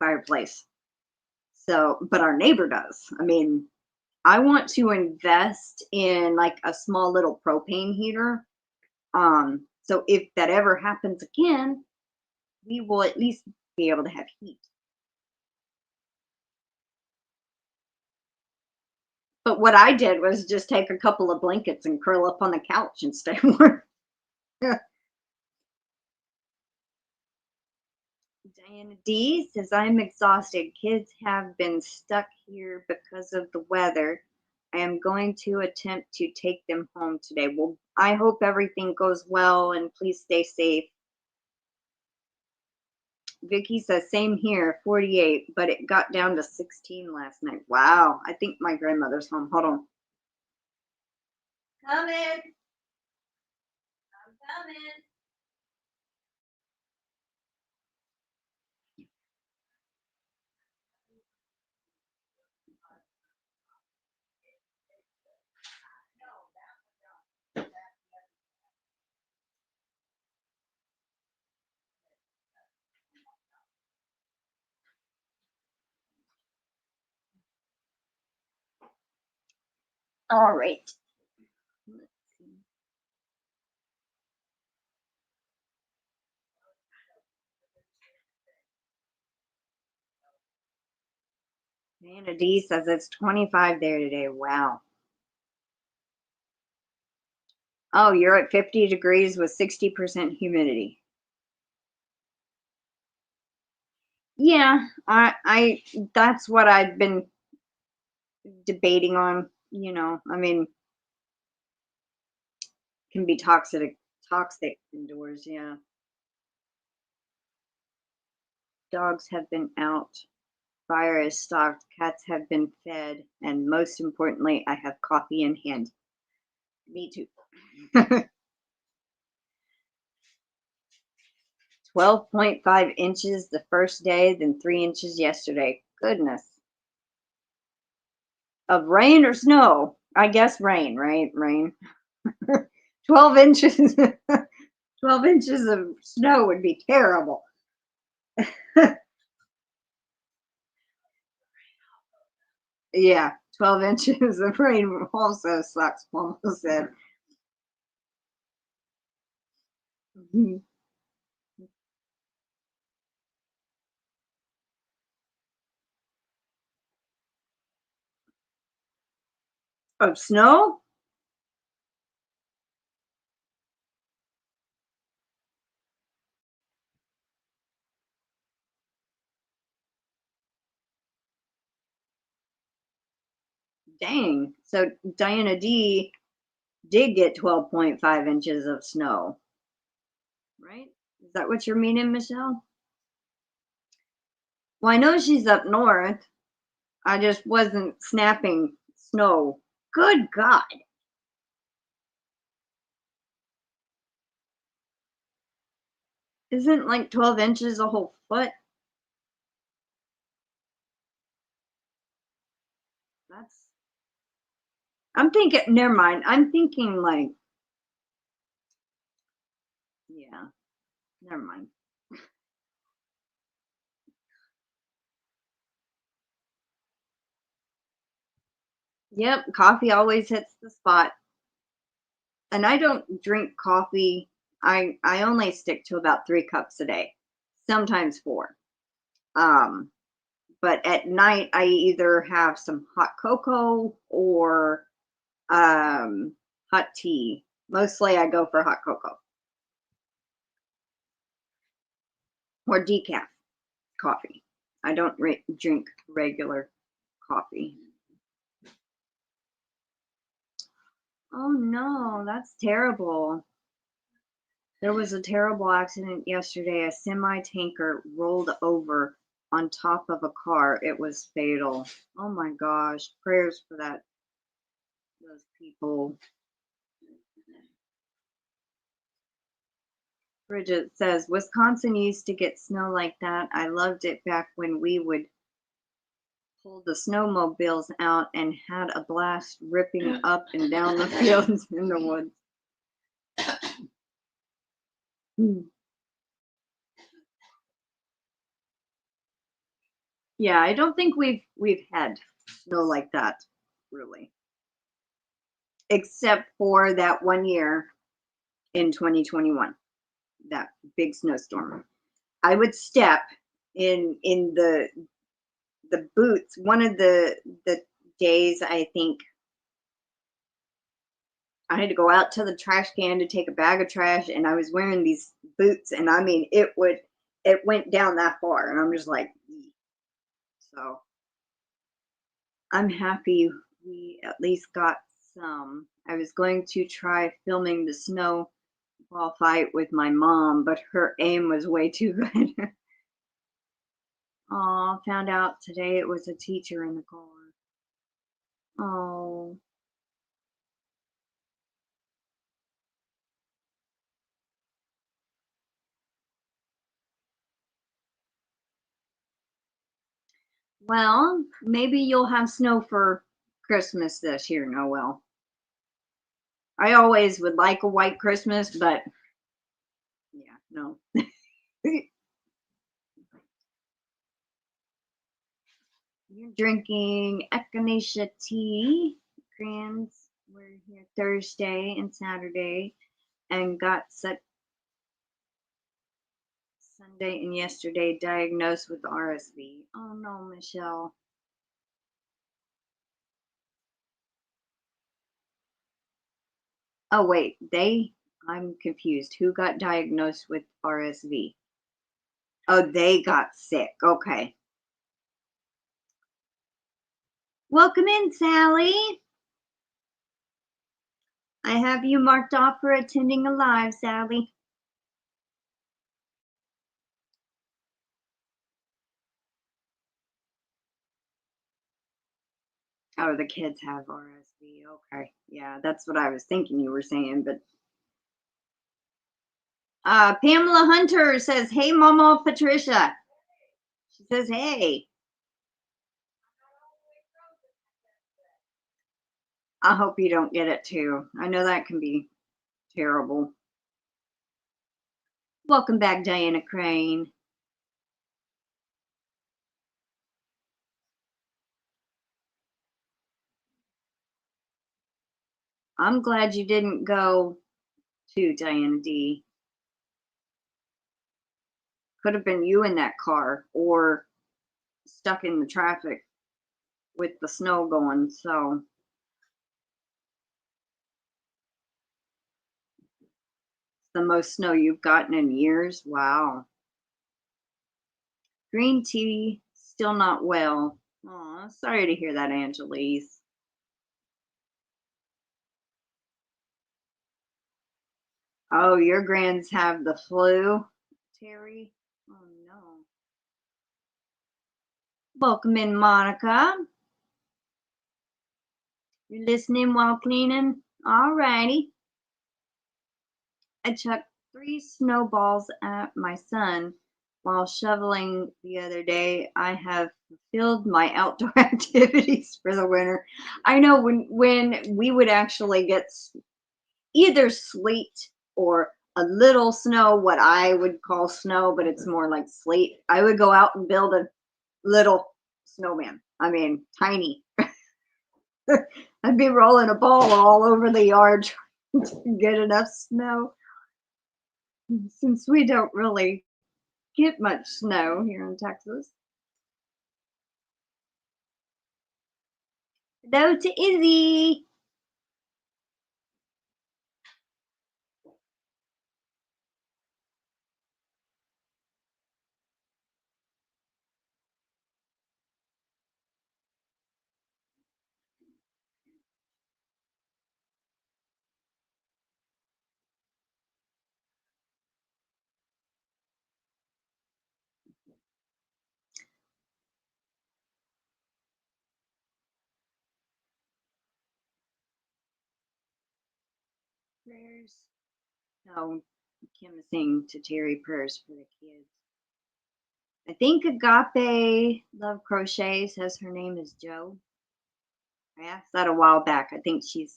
S1: fireplace. So, but our neighbor does. I mean, I want to invest in like a small little propane heater. So if that ever happens again, we will at least be able to have heat. But what I did was just take a couple of blankets and curl up on the couch and stay warm. Diana D says, I'm exhausted. Kids have been stuck here because of the weather. I am going to attempt to take them home today. Well, I hope everything goes well and please stay safe. Vicky says, same here, 48, but it got down to 16 last night. Wow, I think my grandmother's home. Hold on. Coming. I'm coming. All right. Let's see. Diana D says it's 25 there today. Wow. Oh, you're at 50 degrees with 60% humidity. Yeah, I that's what I've been debating on, I mean, can be toxic indoors, yeah. Dogs have been out, fire is stocked, cats have been fed, and most importantly, I have coffee in hand. Me too. 12.5 inches the first day, then 3 inches yesterday. Goodness. Of rain or snow? I guess rain, right? Rain. 12 inches. 12 inches of snow would be terrible. Yeah, 12 inches of rain also sucks, Mama said. Of snow? Dang. So Diana D did get 12.5 inches of snow, right? Is that what you're meaning, Michelle? Well, I know she's up north. I just wasn't snapping snow. Good God. Isn't like 12 inches a whole foot? That's, I'm thinking, never mind. I'm thinking like, yeah, never mind. Yep, coffee always hits the spot. And I don't drink coffee. I only stick to about 3 cups a day, sometimes 4. Um, but at night I either have some hot cocoa or hot tea. Mostly I go for hot cocoa or decaf coffee. I don't drink regular coffee. Oh no, that's terrible. There was a terrible accident yesterday. A semi-tanker rolled over on top of a car. It was fatal. Oh my gosh. Prayers for those people. Bridget says, Wisconsin used to get snow like that. I loved it back when we would pull the snowmobiles out and had a blast ripping up and down the fields in the woods. Yeah, I don't think we've had snow like that, really. Except for that one year in 2021, that big snowstorm. I would step in the boots. One of the days, I think I had to go out to the trash can to take a bag of trash, and I was wearing these boots, and I mean it went down that far, and I'm just like, so I'm happy we at least got some. I was going to try filming the snowball fight with my mom, but her aim was way too good. Oh, found out today it was a teacher in the car. Oh. Well, maybe you'll have snow for Christmas this year, Noel. I always would like a white Christmas, but yeah, no. You're drinking echinacea tea. Grands were here Thursday and Saturday and got set Sunday and yesterday diagnosed with RSV. Oh no, Michelle. Oh wait, I'm confused. Who got diagnosed with RSV? Oh, they got sick. Okay. Welcome in, Sally. I have you marked off for attending a live, Sally. Oh, the kids have RSV. Okay. Yeah, that's what I was thinking you were saying, but Pamela Hunter says, hey, Mama Patricia. She says, hey. I hope you don't get it too. I know that can be terrible. Welcome back, Diana Crane. I'm glad you didn't go to Diana D. Could have been you in that car or stuck in the traffic with the snow going. So The most snow you've gotten in years? Wow. Green tea, still not well. Aw, sorry to hear that, Angelise. Oh, your grands have the flu, Terry? Oh, no. Welcome in, Monica. You're listening while cleaning? All righty. I chucked 3 snowballs at my son while shoveling the other day. I have fulfilled my outdoor activities for the winter. I know when we would actually get either sleet or a little snow, what I would call snow, but it's more like sleet. I would go out and build a little snowman. I mean, tiny. I'd be rolling a ball all over the yard trying to get enough snow. Since we don't really get much snow here in Texas. Hello to Izzy. Prayers. No, Kim is saying to Terry prayers for the kids. I think Agape Love Crochet says her name is Joe. I asked that a while back. I think she's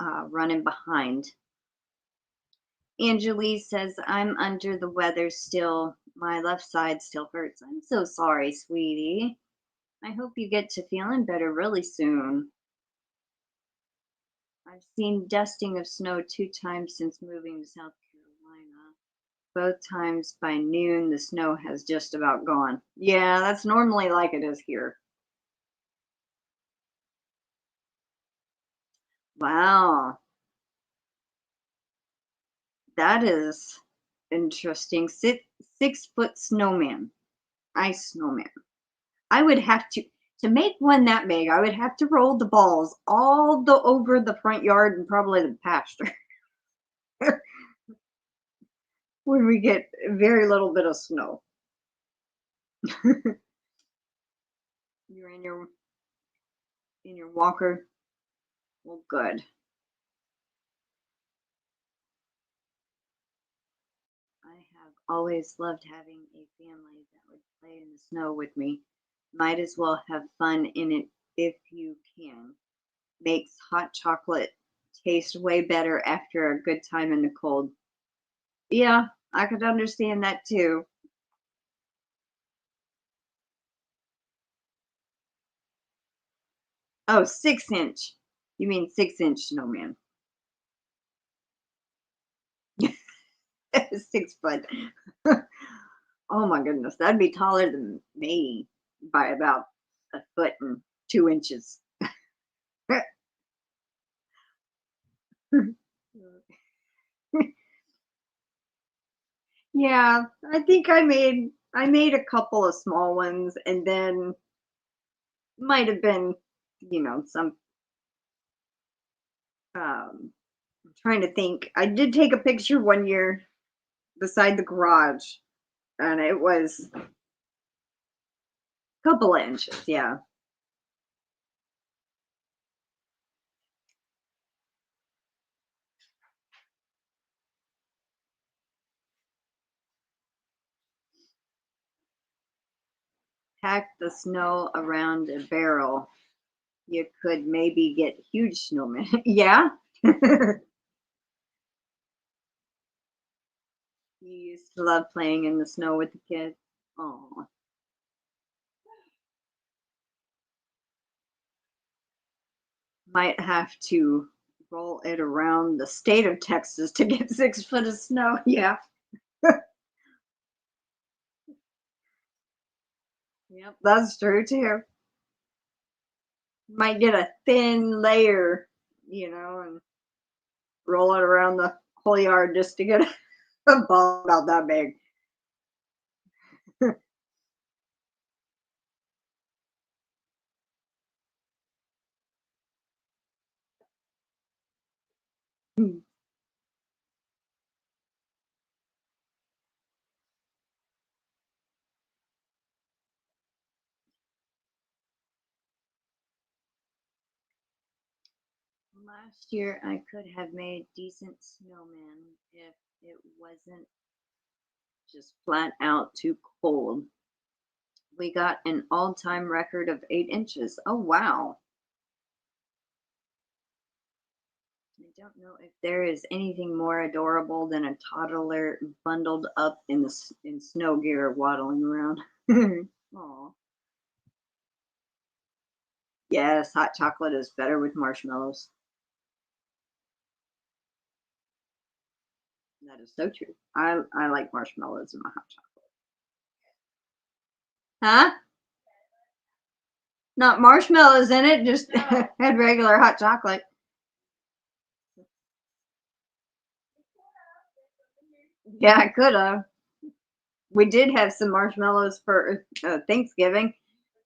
S1: running behind. Angelie says, I'm under the weather still. My left side still hurts. I'm so sorry, sweetie. I hope you get to feeling better really soon. I've seen dusting of snow 2 times since moving to South Carolina. Both times by noon, the snow has just about gone. Yeah, that's normally like it is here. Wow. That is interesting. 6-foot snowman. Ice snowman. I would have to make one that big, I would have to roll the balls all the over the front yard and probably the pasture. When we get very little bit of snow. You're in your walker. Well, good. I have always loved having a family that would play in the snow with me. Might as well have fun in it if you can. Makes hot chocolate taste way better after a good time in the cold. Yeah, I could understand that too. Oh, 6-inch. You mean 6-inch snowman. 6 foot. Oh my goodness, that'd be taller than me by about 1 foot and 2 inches. Yeah, I think I made a couple of small ones and then might have been, some I'm trying to think. I did take a picture one year beside the garage and it was a couple of inches, yeah. Pack the snow around a barrel. You could maybe get huge snowmen. Yeah. You used to love playing in the snow with the kids. Oh, might have to roll it around the state of Texas to get 6 foot of snow. Yeah. Yep, that's true too. Might get a thin layer, and roll it around the whole yard just to get a ball about that big. Last year, I could have made decent snowmen if it wasn't just flat out too cold. We got an all-time record of 8 inches. Oh, wow. I don't know if there is anything more adorable than a toddler bundled up in snow gear waddling around. Aw. Yes, hot chocolate is better with marshmallows. That is so true. I like marshmallows in my hot chocolate. Huh? Not marshmallows in it, just had regular hot chocolate. Yeah, I could have. We did have some marshmallows for Thanksgiving,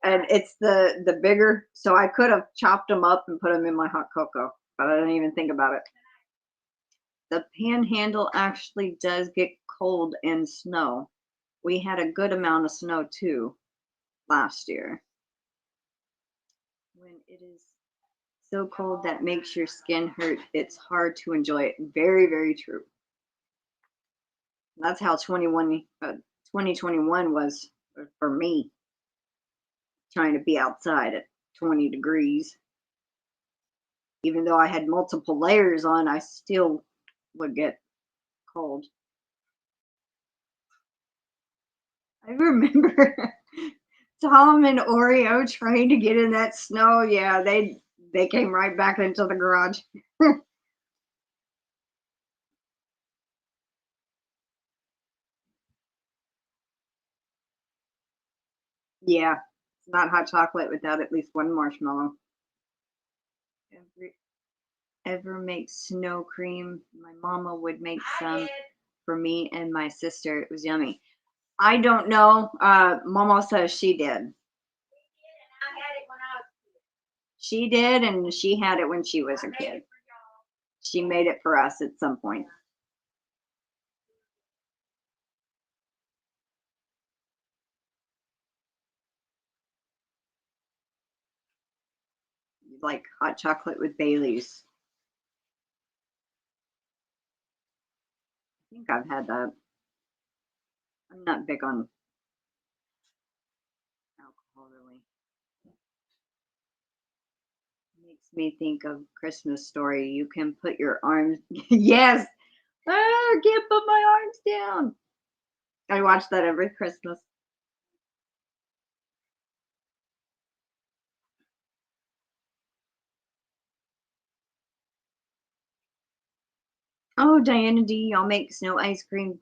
S1: and it's the bigger, so I could have chopped them up and put them in my hot cocoa, but I didn't even think about it. The panhandle actually does get cold in snow. We had a good amount of snow too last year. When it is so cold that makes your skin hurt, it's hard to enjoy it. Very, very true. That's how 2021 was for me, trying to be outside at 20 degrees. Even though I had multiple layers on, I still would get cold. I remember Tom and Oreo trying to get in that snow. Yeah, they came right back into the garage. Yeah, it's not hot chocolate without at least one marshmallow. Ever make snow cream? My mama would make some for me and my sister. It was yummy. I don't know. Mama says she did. She did, and she had it when she was a kid. She made it for us at some point. Like hot chocolate with Bailey's. I think I've had that. I'm not big on alcohol, really. Makes me think of Christmas Story. You can put your arms. Yes. I can't put my arms down. I watch that every Christmas. Oh, Diana D, I'll make snow ice cream.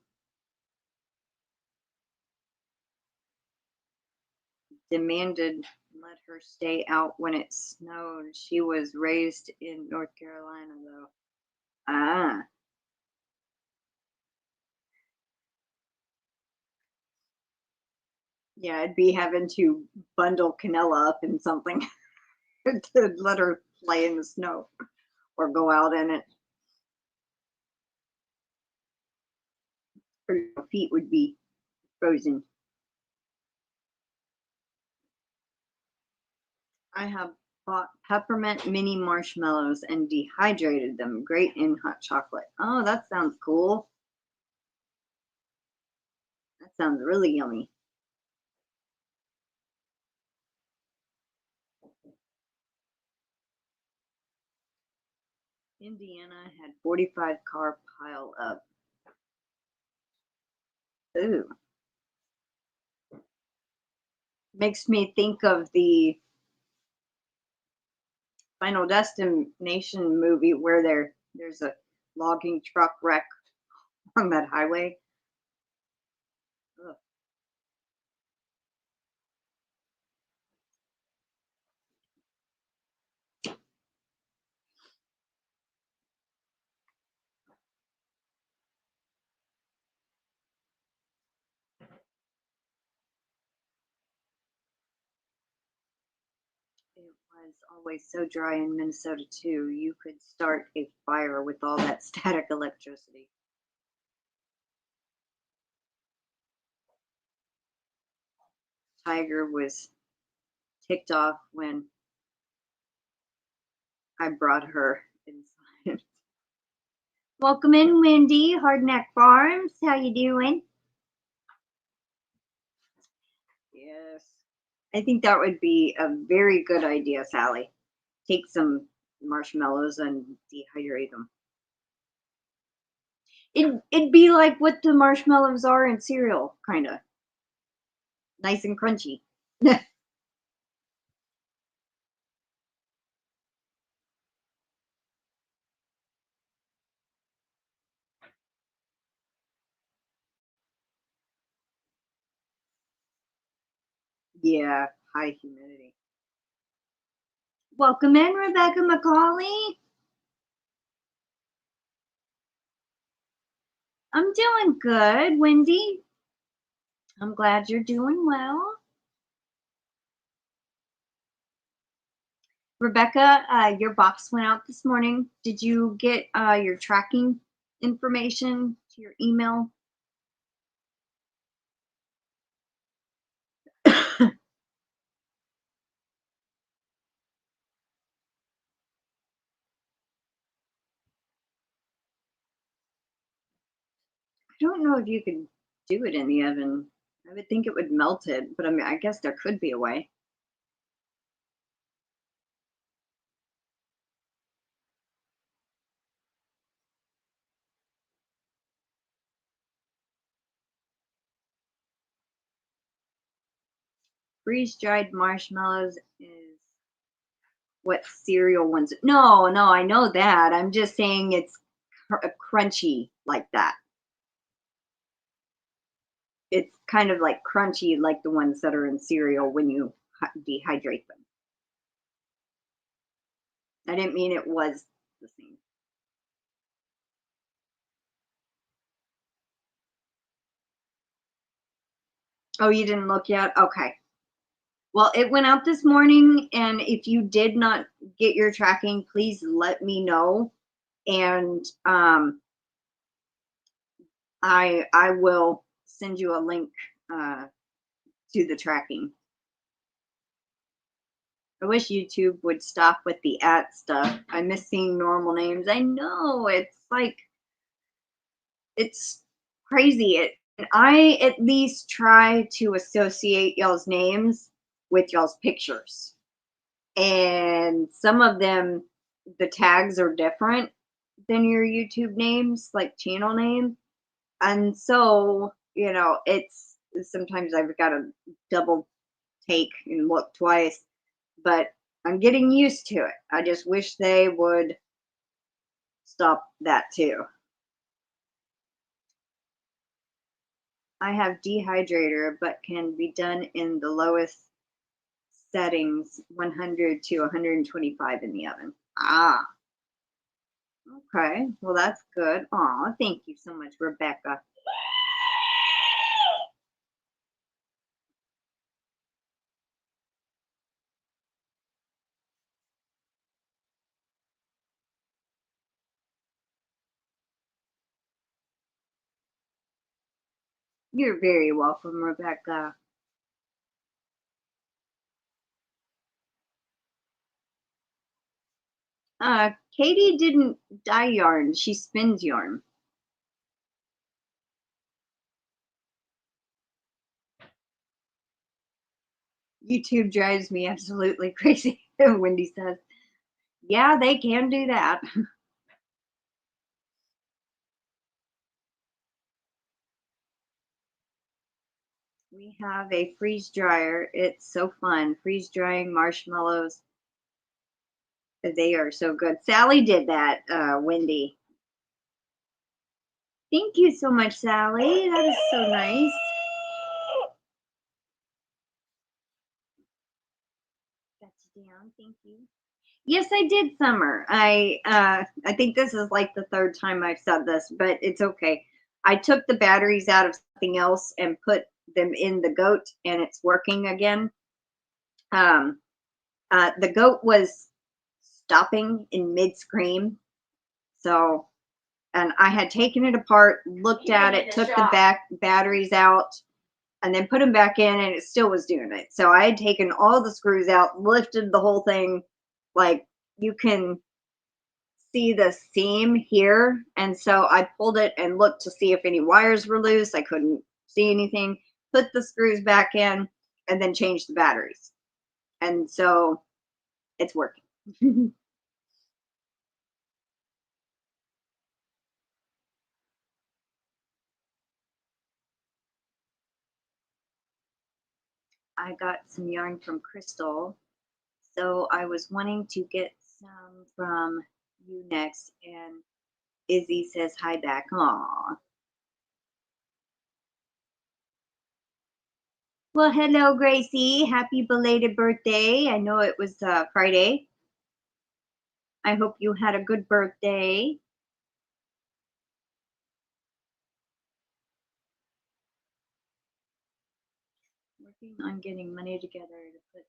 S1: Demanded let her stay out when it snowed. She was raised in North Carolina, though. Ah, yeah, I'd be having to bundle Canella up in something to let her play in the snow or go out in it. Her feet would be frozen. I have bought peppermint mini marshmallows and dehydrated them. Great in hot chocolate. Oh, that sounds cool. That sounds really yummy. Indiana had 45 car pile up. Ooh. Makes me think of the Final Destination movie where there's a logging truck wreck on that highway. Ugh. It was always so dry in Minnesota too. You could start a fire with all that static electricity. Tiger was ticked off when I brought her inside. Welcome in, Wendy, Hardneck Farms. How you doing? Yes. I think that would be a very good idea, Sally. Take some marshmallows and dehydrate them. It'd be like what the marshmallows are in cereal, kind of. Nice and crunchy. Yeah, high humidity. Welcome in, Rebecca McCauley. I'm doing good, Wendy. I'm glad you're doing well. Rebecca, your box went out this morning. Did you get your tracking information to your email? I don't know if you could do it in the oven. I would think it would melt it, but I mean, I guess there could be a way. Freeze-dried marshmallows is what cereal ones. No, I know that. I'm just saying it's crunchy like that. It's kind of like crunchy like the ones that are in cereal when you dehydrate them. I didn't mean it was the same. Oh, you didn't look yet? Okay. Well, it went out this morning, and if you did not get your tracking, please let me know, and I will send you a link to the tracking. I wish YouTube would stop with the @ stuff. I miss seeing normal names. I know, it's like, it's crazy. I at least try to associate y'all's names with y'all's pictures. And some of them, the tags are different than your YouTube names, like channel name. And so, it's sometimes I've got to double take and look twice, but I'm getting used to it. I just wish they would stop that too. I have dehydrator, but can be done in the lowest settings, 100 to 125 in the oven. Ah, okay. Well, that's good. Aw, thank you so much, Rebecca. You're very welcome, Rebecca. Katie didn't dye yarn. She spins yarn. YouTube drives me absolutely crazy, Wendy says. Yeah, they can do that. We have a freeze dryer. It's so fun. Freeze drying marshmallows. They are so good. Sally did that, Wendy. Thank you so much, Sally. That is so nice. Got you down. Thank you. Yes, I did, Summer. I think this is like the third time I've said this, but it's okay. I took the batteries out of something else and put them in the goat, and it's working again. The goat was stopping in mid-scream. So, and I had taken it apart, looked at it, took the back batteries out, and then put them back in, and it still was doing it. So I had taken all the screws out, lifted the whole thing. Like, you can see the seam here. And so I pulled it and looked to see if any wires were loose. I couldn't see anything. Put the screws back in and then changed the batteries. And so it's working. I got some yarn from Crystal. So I was wanting to get some from you next. And Izzy says hi back. Aw. Well, hello, Gracie. Happy belated birthday. I know it was Friday. I hope you had a good birthday. Working on getting money together to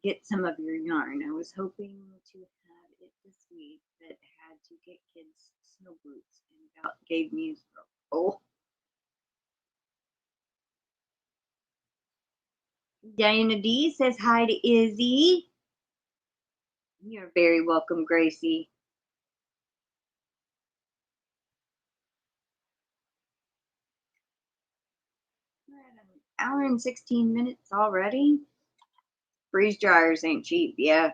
S1: get some of your yarn. I was hoping to have it this week, but had to get kids snow boots and about gave me a stroke. Oh. DenyseLee says hi to Izzy. You're very welcome, Gracie. We're at an hour and 16 minutes already. Freeze dryers ain't cheap, yeah.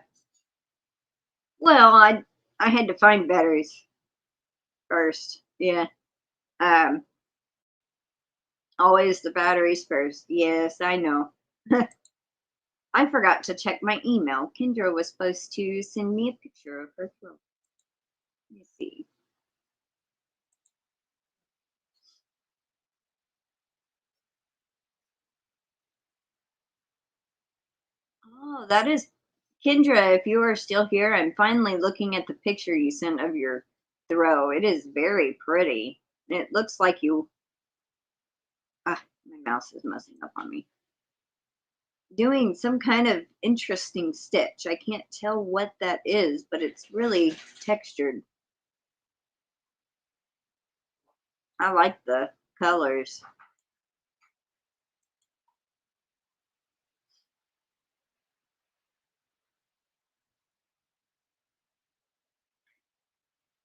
S1: Well, I had to find batteries first, yeah. Always the batteries first. Yes, I know. I forgot to check my email. Kendra was supposed to send me a picture of her throat. Let me see. Oh, that is Kendra. If you are still here, I'm finally looking at the picture you sent of your throw. It is very pretty. It looks like you. Ah, my mouse is messing up on me. Doing some kind of interesting stitch. I can't tell what that is, but it's really textured. I like the colors.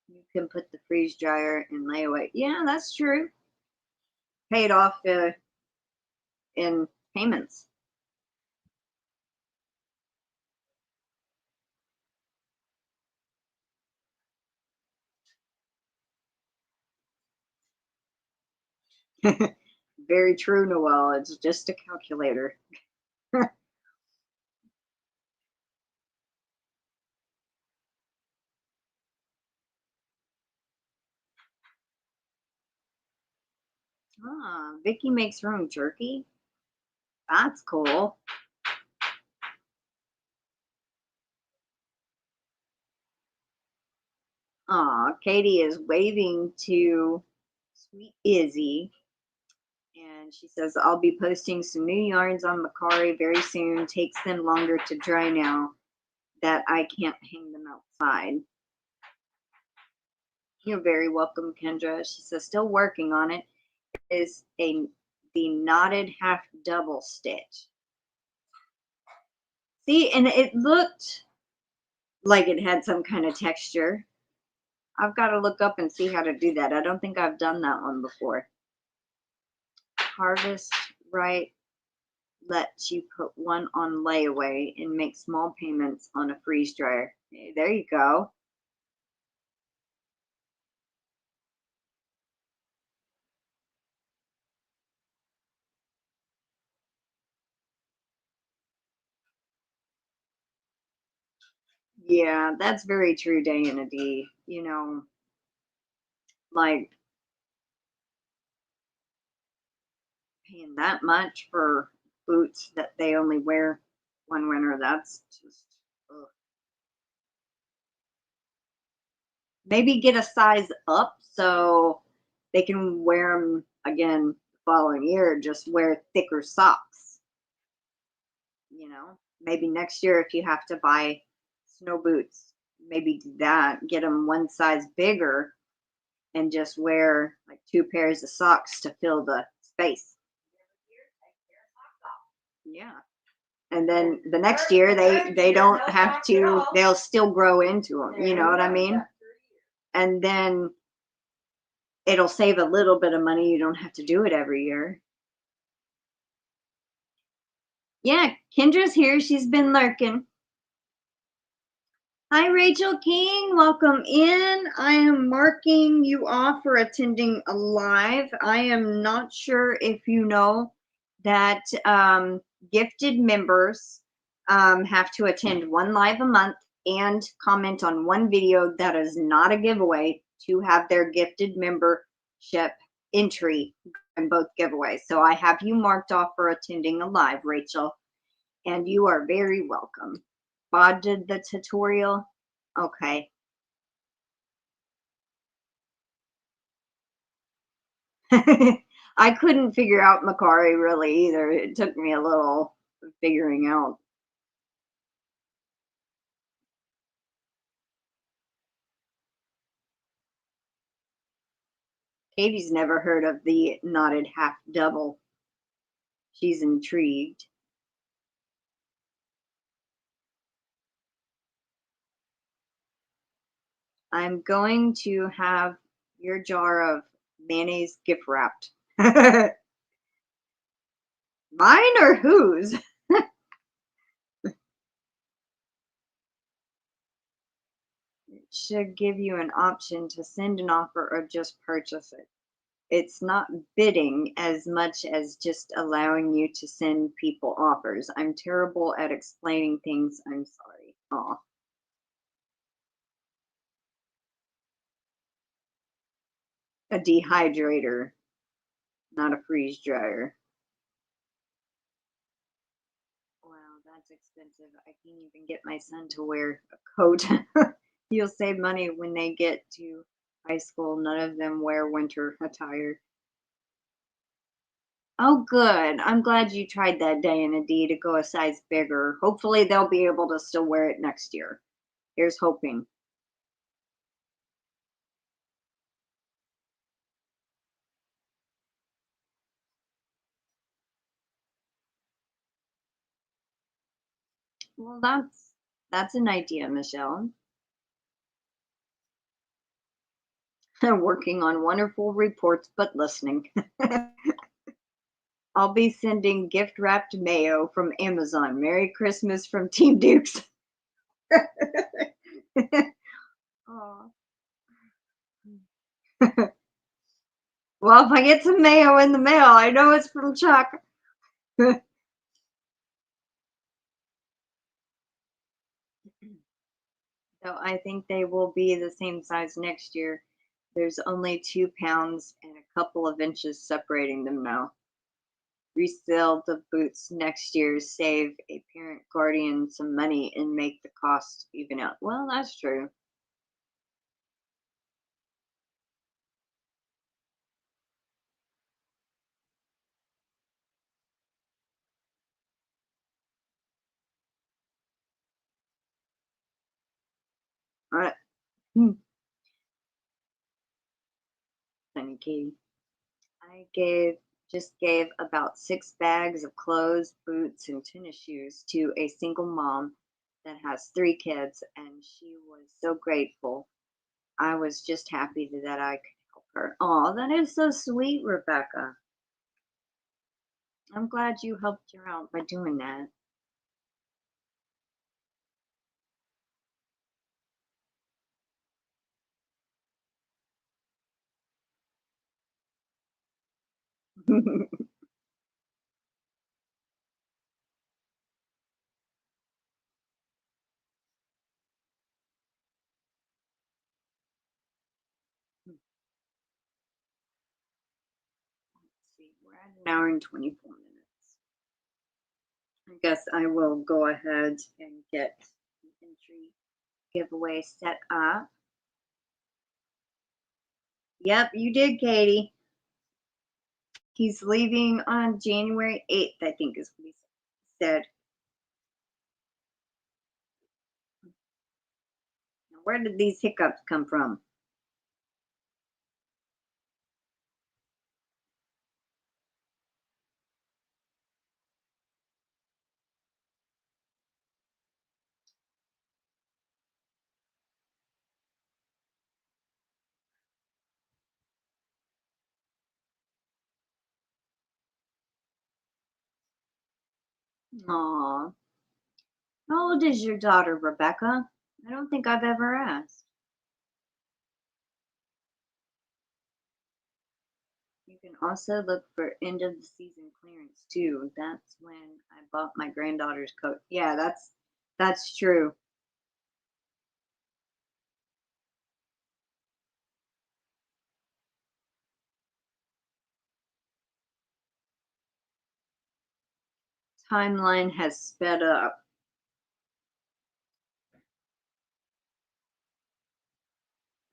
S1: You can put the freeze dryer in layaway. Yeah, that's true. Paid off in payments. Very true, Noelle. It's just a calculator. Ah, Vicky makes her own jerky. That's cool. Aw, Katie is waving to sweet Izzy. And she says, I'll be posting some new yarns on Mercari very soon. Takes them longer to dry now that I can't hang them outside. You're very welcome, Kendra. She says, still working on it. It is the knotted half double stitch. See, and it looked like it had some kind of texture. I've got to look up and see how to do that. I don't think I've done that one before. Harvest Right lets you put one on layaway and make small payments on a freeze dryer. Hey, there you go. Yeah, that's very true, DenyseLee. You know, like paying that much for boots that they only wear one winter, that's just ugh. Maybe get a size up so they can wear them again the following year. Just wear thicker socks, you know. maybe next year, if you have to buy snow boots, maybe do that. Get them one size bigger and just wear like 2 pairs of socks to fill the space. Yeah. And then the next year they don't have to, they'll still grow into them. You know what I mean? And then it'll save a little bit of money. You don't have to do it every year. Yeah, Kendra's here. She's been lurking. Hi, Rachel King. Welcome in. I am marking you off for attending a live. I am not sure if you know that gifted members have to attend 1 live a month and comment on 1 video that is not a giveaway to have their gifted membership entry in both giveaways. So I have you marked off for attending a live, Rachel, and you are very welcome. Bod did the tutorial. Okay. I couldn't figure out Macari really either. It took me a little figuring out. Katie's never heard of the knotted half double. She's intrigued. I'm going to have your jar of mayonnaise gift wrapped. Mine or whose? It should give you an option to send an offer or just purchase it. It's not bidding as much as just allowing you to send people offers. I'm terrible at explaining things. I'm sorry. Aw. A dehydrator, not a freeze dryer. Wow, that's expensive. I can't even get my son to wear a coat. He'll save money when they get to high school. None of them wear winter attire. Oh, good. I'm glad you tried that, Diana D, to go a size bigger. Hopefully, they'll be able to still wear it next year. Here's hoping. Well, that's an idea, Michelle. Working on wonderful reports, but listening. I'll be sending gift wrapped mayo from Amazon. Merry Christmas from Team Dukes. Well, if I get some mayo in the mail, I know it's from Chuck. So I think they will be the same size next year. There's only 2 pounds and a couple of inches separating them now. Resell the boots next year, save a parent guardian some money, and make the cost even out. Well, that's true. All right. Funny Katie. I just gave about 6 bags of clothes, boots, and tennis shoes to a single mom that has 3 kids, and she was so grateful. I was just happy that I could help her. Oh, that is so sweet, Rebecca. I'm glad you helped her out by doing that. Let's see, we're at an hour and 24 minutes. I guess I will go ahead and get the entry giveaway set up. Yep, you did, Katie. He's leaving on January 8th, I think is what he said. Where did these hiccups come from? Aw. How old is your daughter, Rebecca? I don't think I've ever asked. You can also look for end of the season clearance too. That's when I bought my granddaughter's coat. Yeah, that's true. Timeline has sped up.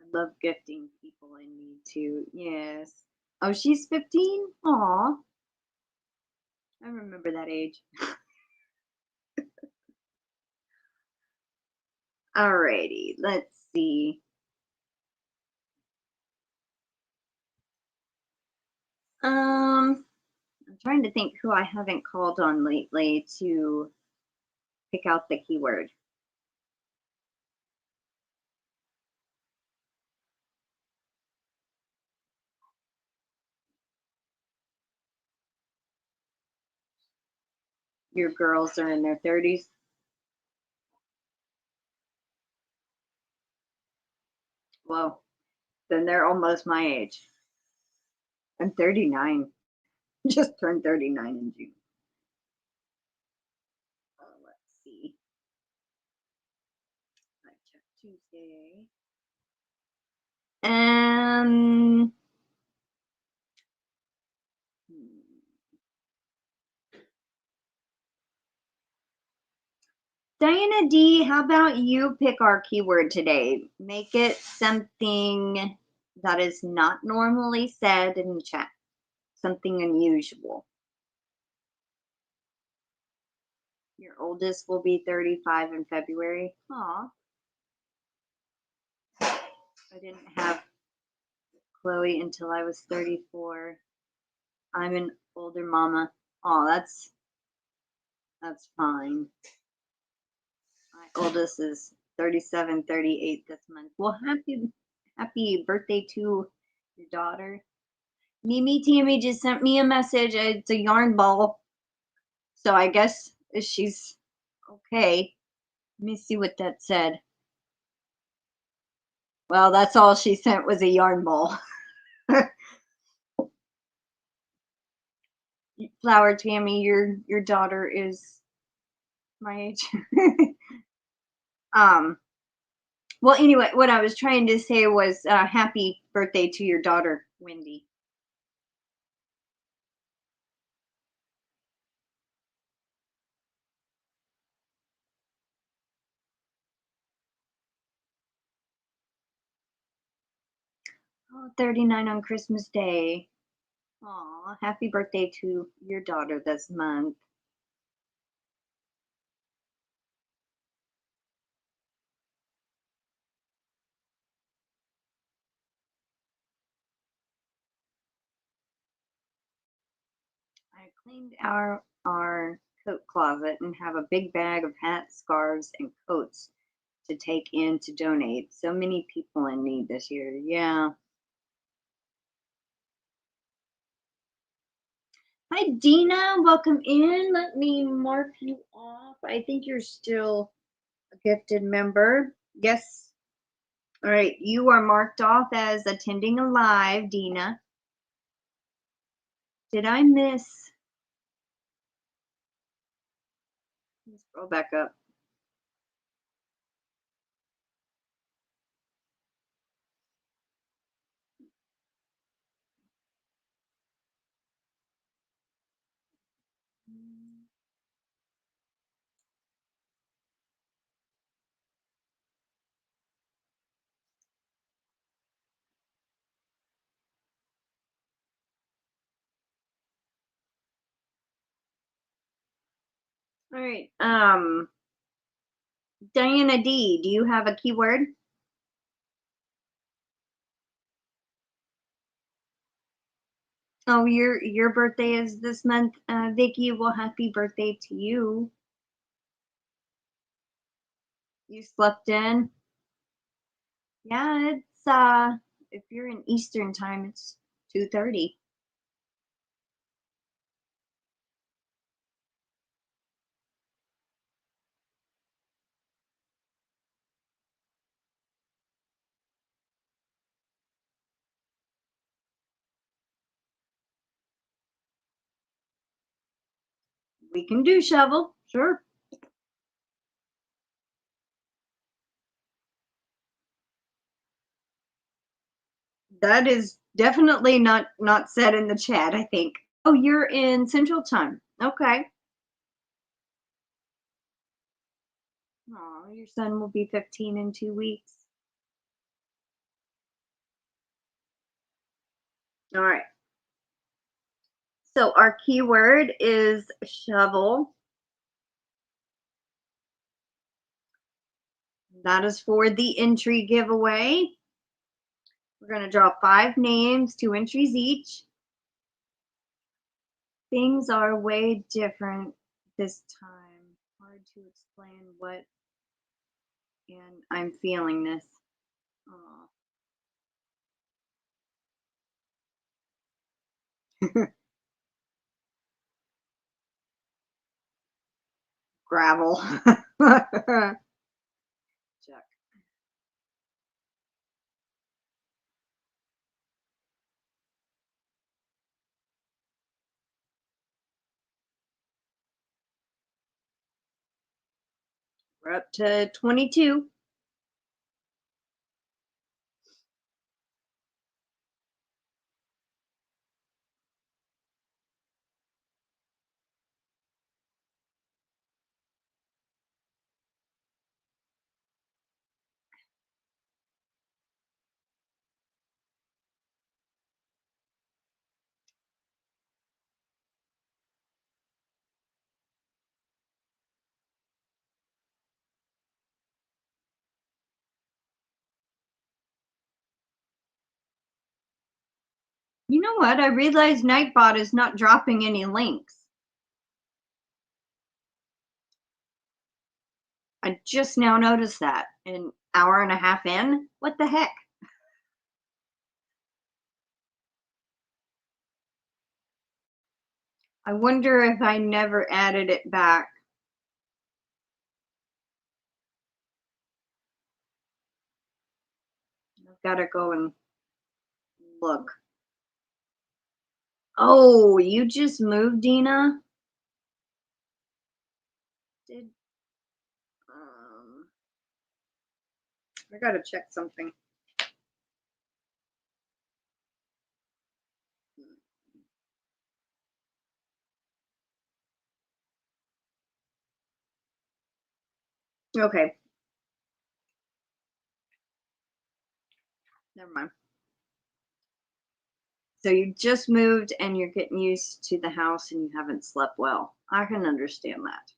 S1: I love gifting people in need too. Yes. Oh, she's 15? Aw. I remember that age. Alrighty, let's see. I'm trying to think who I haven't called on lately to pick out the keyword. Your girls are in their 30s. Well, then they're almost my age. I'm 39. Just turned 39 in June. Let's see. I check Tuesday. Um, Diana D, how about you pick our keyword today? Make it something that is not normally said in chat, something unusual. Your oldest will be 35 in February. Aw. I didn't have Chloe until I was 34. I'm an older mama. Aw, that's fine. My oldest is 37, 38 this month. Well, happy birthday to your daughter. MimiTammy just sent me a message. It's a yarn ball. So I guess she's okay. Let me see what that said. Well, that's all she sent was a yarn ball. Flower Tammy, your daughter is my age. um well, anyway, what I was trying to say was happy birthday to your daughter, Wendy. Oh, 39 on Christmas Day. Aw, happy birthday to your daughter this month. I cleaned our coat closet and have a big bag of hats, scarves, and coats to take in to donate. So many people in need this year. Yeah. Hi, Dina. Welcome in. Let me mark you off. I think you're still a gifted member. Yes. All right. You are marked off as attending a live, Dina. Did I miss? Let's scroll back up. All right. Diana D, do you have a keyword? Oh, your birthday is this month, Vicky. Well, happy birthday to you. You slept in? Yeah, it's if you're in Eastern time, it's 2:30. We can do shovel, sure. That is definitely not said in the chat, I think. Oh, you're in Central Time. Okay. Oh, your son will be 15 in 2 weeks. All right. So our keyword is shovel. That is for the entry giveaway. We're going to draw 5 names, 2 entries each. Things are way different this time. Hard to explain what, and I'm feeling this. Gravel. Check. We're up to 22. You know what? I realized Nightbot is not dropping any links. I just now noticed that an hour and a half in. What the heck? I wonder if I never added it back. I've got to go and look. Oh, you just moved, Dina? Did I gotta check something. Okay. Never mind. So you just moved and you're getting used to the house and you haven't slept well. I can understand that.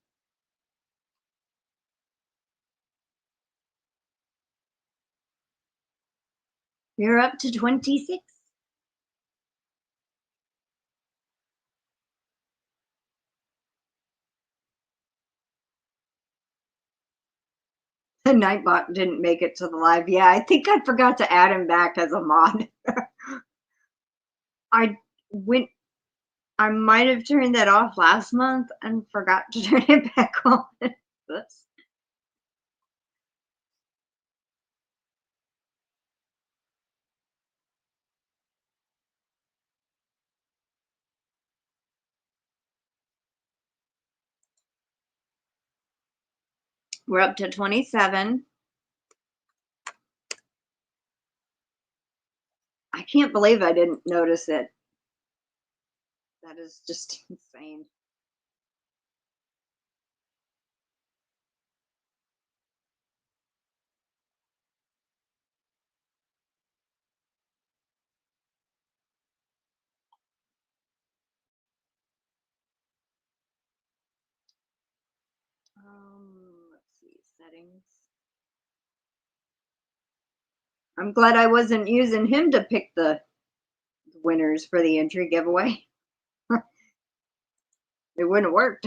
S1: You're up to 26. The Nightbot didn't make it to the live. Yeah, I think I forgot to add him back as a mod. I went. I might have turned that off last month and forgot to turn it back on. Oops. We're up to 27. I can't believe I didn't notice it. That is just insane. Let's see, settings. I'm glad I wasn't using him to pick the winners for the entry giveaway. It wouldn't have worked.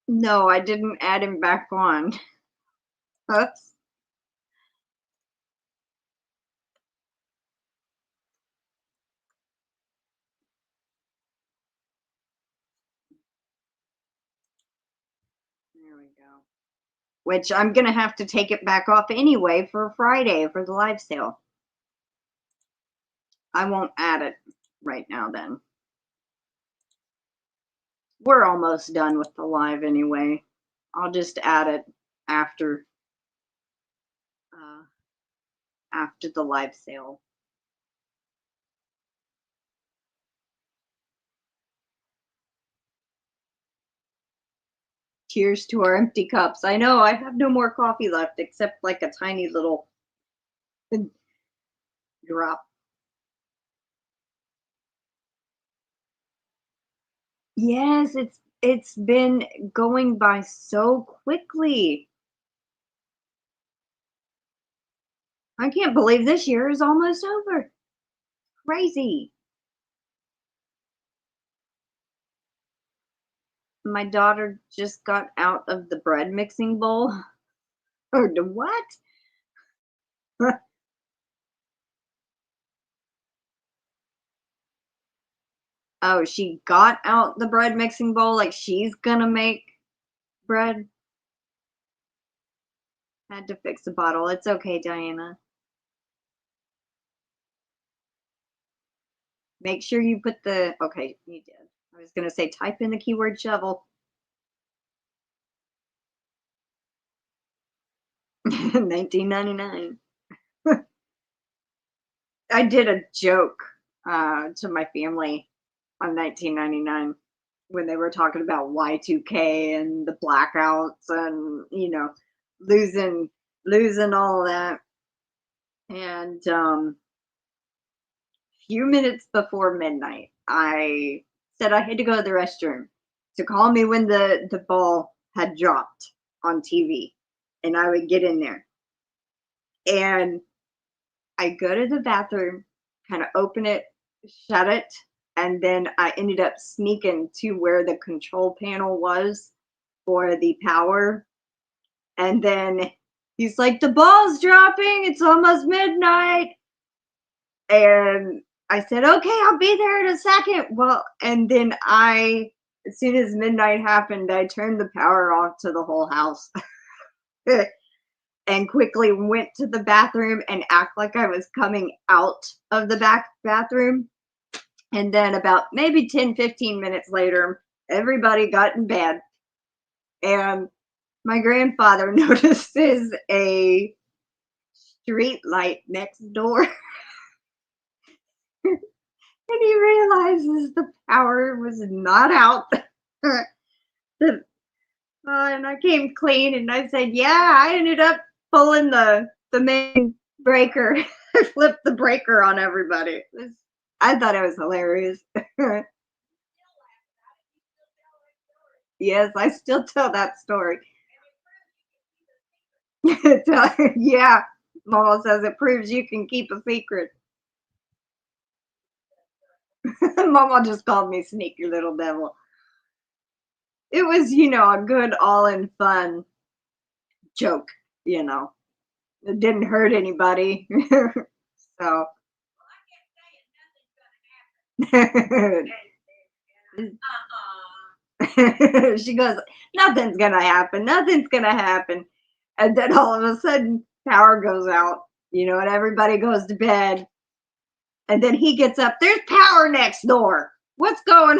S1: No, I didn't add him back on. Oops. There we go. Which I'm going to have to take it back off anyway for Friday for the live sale. I won't add it right now then. We're almost done with the live anyway. I'll just add it after the live sale. Cheers to our empty cups. I know I have no more coffee left except like a tiny little drop. Yes, it's been going by so quickly. I can't believe this year is almost over. Crazy. My daughter just got out of the bread mixing bowl. Or the what? Oh, she got out the bread mixing bowl like she's gonna make bread. Had to fix the bottle. It's okay, Diana. Make sure you put the, okay, you did. I was gonna say type in the keyword shovel. 1999. I did a joke to my family on 1999 when they were talking about Y2K and the blackouts and, you know, losing all of that. And few minutes before midnight, I said I had to go to the restroom to call me when the ball had dropped on TV, and I would get in there. And I go to the bathroom, kind of open it, shut it, and then I ended up sneaking to where the control panel was for the power. And then he's like, "The ball's dropping. It's almost midnight." And I said, "Okay, I'll be there in a second." Well, and then as soon as midnight happened, I turned the power off to the whole house and quickly went to the bathroom and act like I was coming out of the bathroom. And then about maybe 10-15 minutes later, everybody got in bed. And my grandfather notices a street light next door. And he realizes the power was not out. And I came clean and I said, "Yeah, I ended up pulling the main breaker." I flipped the breaker on everybody. I thought it was hilarious. Yes, I still tell that story. Yeah, Mama says it proves you can keep a secret. Mama just called me sneaky little devil. It was, a good all-in fun joke, It didn't hurt anybody. So. She goes, "Nothing's gonna happen. Nothing's gonna happen." And then all of a sudden, power goes out, and everybody goes to bed. And then he gets up. "There's power next door. What's going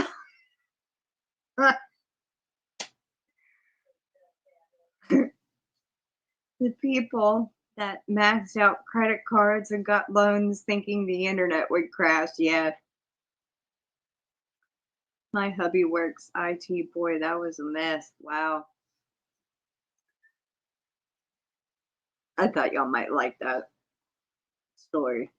S1: on?" The people that maxed out credit cards and got loans thinking the internet would crash. Yeah. My hubby works IT. Boy, that was a mess. Wow. I thought y'all might like that story.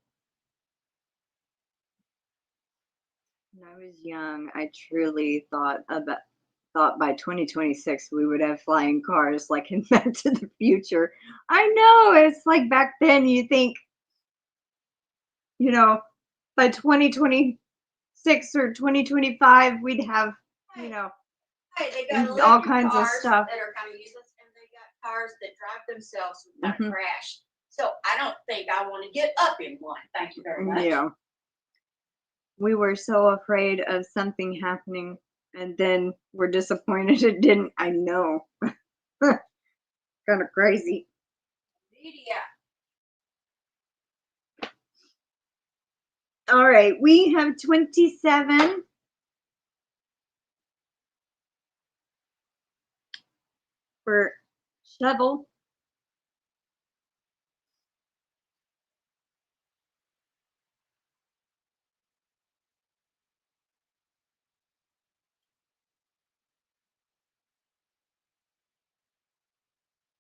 S1: When I was young, I truly thought by 2026 we would have flying cars like in Back to the Future. I know, it's like back then you think, by 2026 or 2025 we'd have, you know,
S2: Hey, they got
S1: all kinds of stuff
S2: that are kind of useless, and they got cars that drive themselves without a crash. So I don't think I want to get up in one. Thank you very much.
S1: Yeah. We were so afraid of something happening, and then we're disappointed it didn't. I know. Kind of crazy.
S2: Yeah.
S1: All right, we have 27. For shovel.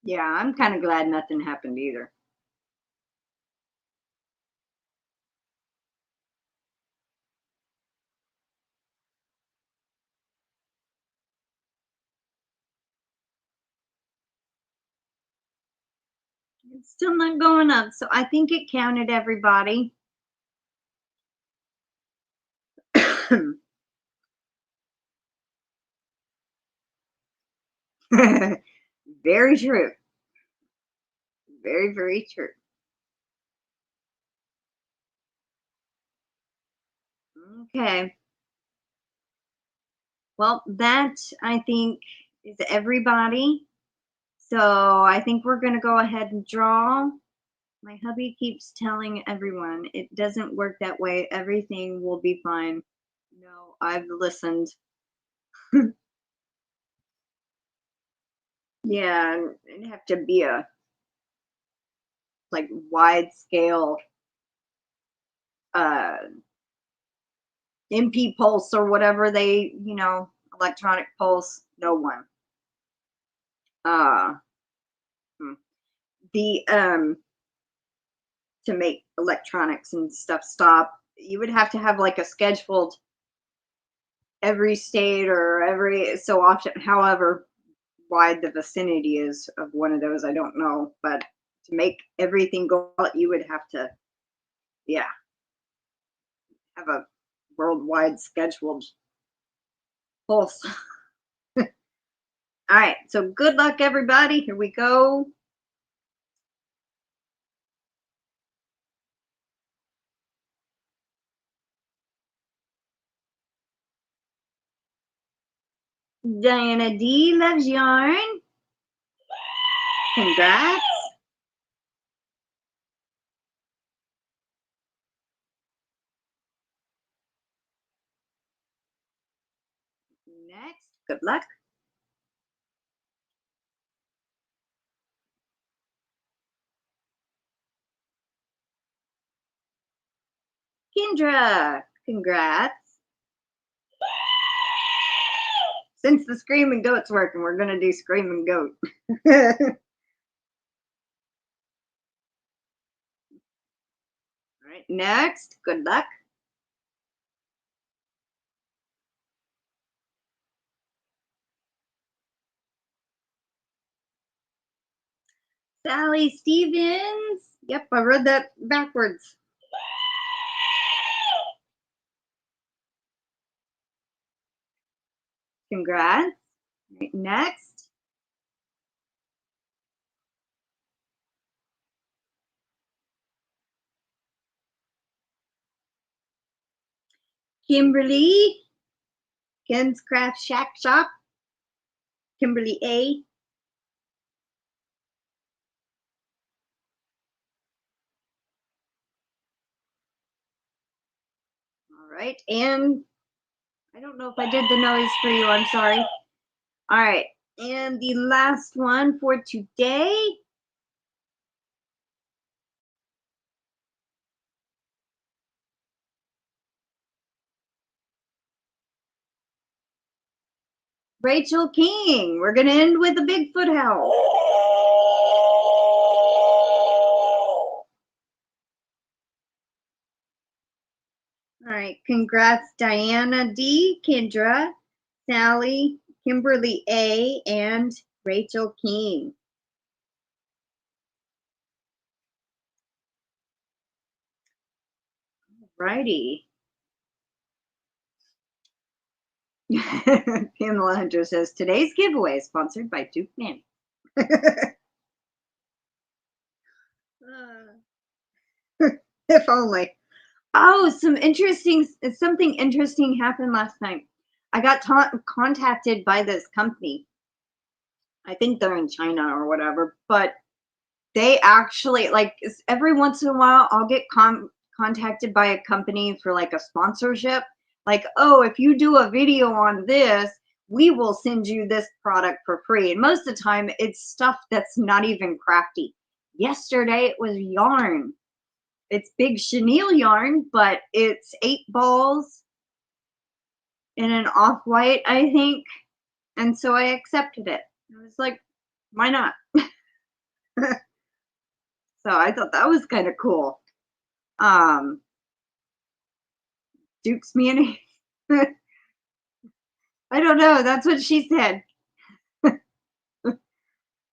S1: Yeah, I'm kind of glad nothing happened either. It's still not going up, so I think it counted everybody. Very true. Very, very true. Okay. Well, that I think is everybody. So I think we're going to go ahead and draw. My hubby keeps telling everyone it doesn't work that way. Everything will be fine. No, I've listened. Yeah, it'd have to be a like wide scale MP pulse or whatever they, electronic pulse. No one. Uh the to make electronics and stuff stop, you would have to have like a scheduled every state or every so often, however wide the vicinity is of one of those, I don't know, but to make everything go out, you would have to, yeah, have a worldwide scheduled pulse. All right, so good luck, everybody. Here we go. Diana D loves yarn. Congrats. Next, good luck. Kindra, congrats. Since the screaming goat's working, we're going to do screaming goat. All right, next, good luck. Sally Stevens. Yep, I read that backwards. Congrats. Right, next. Kimberly. Ken's Craft Shack Shop. Kimberly A. All right, and I don't know if I did the noise for you. I'm sorry. All right, and the last one for today. Rachel King. We're going to end with a Bigfoot howl. All right, congrats Diana D, Kendra, Sally, Kimberly A, and Rachel King. Righty. Pamela Hunter says, today's giveaway is sponsored by Duke Nanny. If only. Oh, something interesting happened last night. I got contacted by this company. I think they're in China or whatever, but they actually, like, every once in a while I'll get contacted by a company for like a sponsorship. Like, oh, if you do a video on this, we will send you this product for free. And most of the time it's stuff that's not even crafty. Yesterday it was yarn. It's big chenille yarn, but it's 8 balls in an off-white, I think. And so I accepted it. I was like, why not? So I thought that was kind of cool. Duke's mayonnaise. I don't know. That's what she said.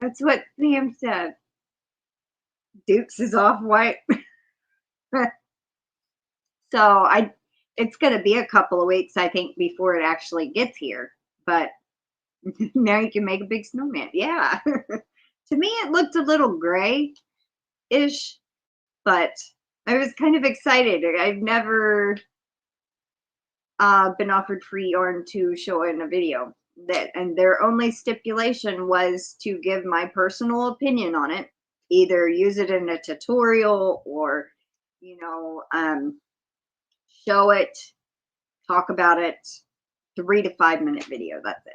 S1: That's what Sam said. Duke's is off-white. So it's going to be a couple of weeks, I think, before it actually gets here. But now you can make a big snowman. Yeah. To me, it looked a little gray-ish, but I was kind of excited. I've never been offered free yarn to show in a video. And their only stipulation was to give my personal opinion on it, either use it in a tutorial or, you know, show it, talk about it, 3 to 5 minute video. That's it.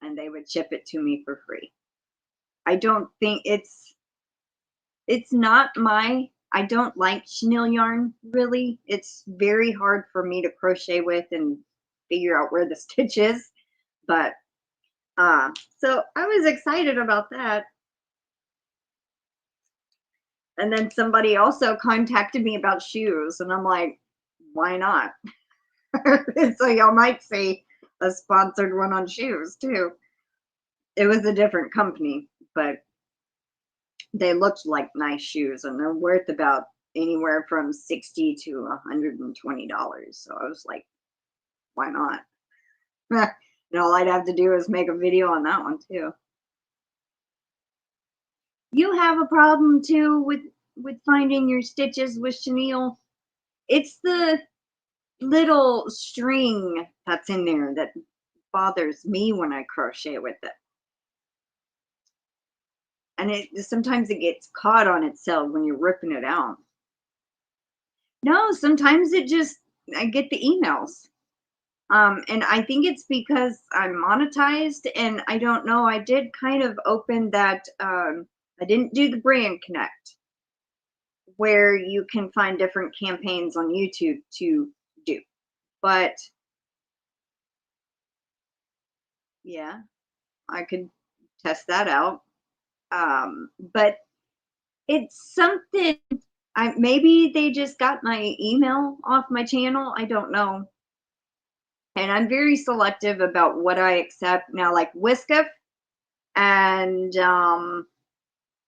S1: And they would ship it to me for free. I don't think it's not I don't like chenille yarn, really. It's very hard for me to crochet with and figure out where the stitch is. But so I was excited about that. And then somebody also contacted me about shoes, and I'm like, why not? So y'all might see a sponsored one on shoes too. It was a different company, but they looked like nice shoes, and they're worth about anywhere from $60 to $120. So I was like, why not? And all I'd have to do is make a video on that one too. You have a problem too with finding your stitches with chenille. It's the little string that's in there that bothers me when I crochet with it. And sometimes it gets caught on itself when you're ripping it out. No, sometimes I get the emails. And I think it's because I'm monetized, and I don't know, I did kind of open that, I didn't do the brand connect, where you can find different campaigns on YouTube to do. But yeah, I could test that out. But it's something, maybe they just got my email off my channel. I don't know. And I'm very selective about what I accept now, like Whiskif, and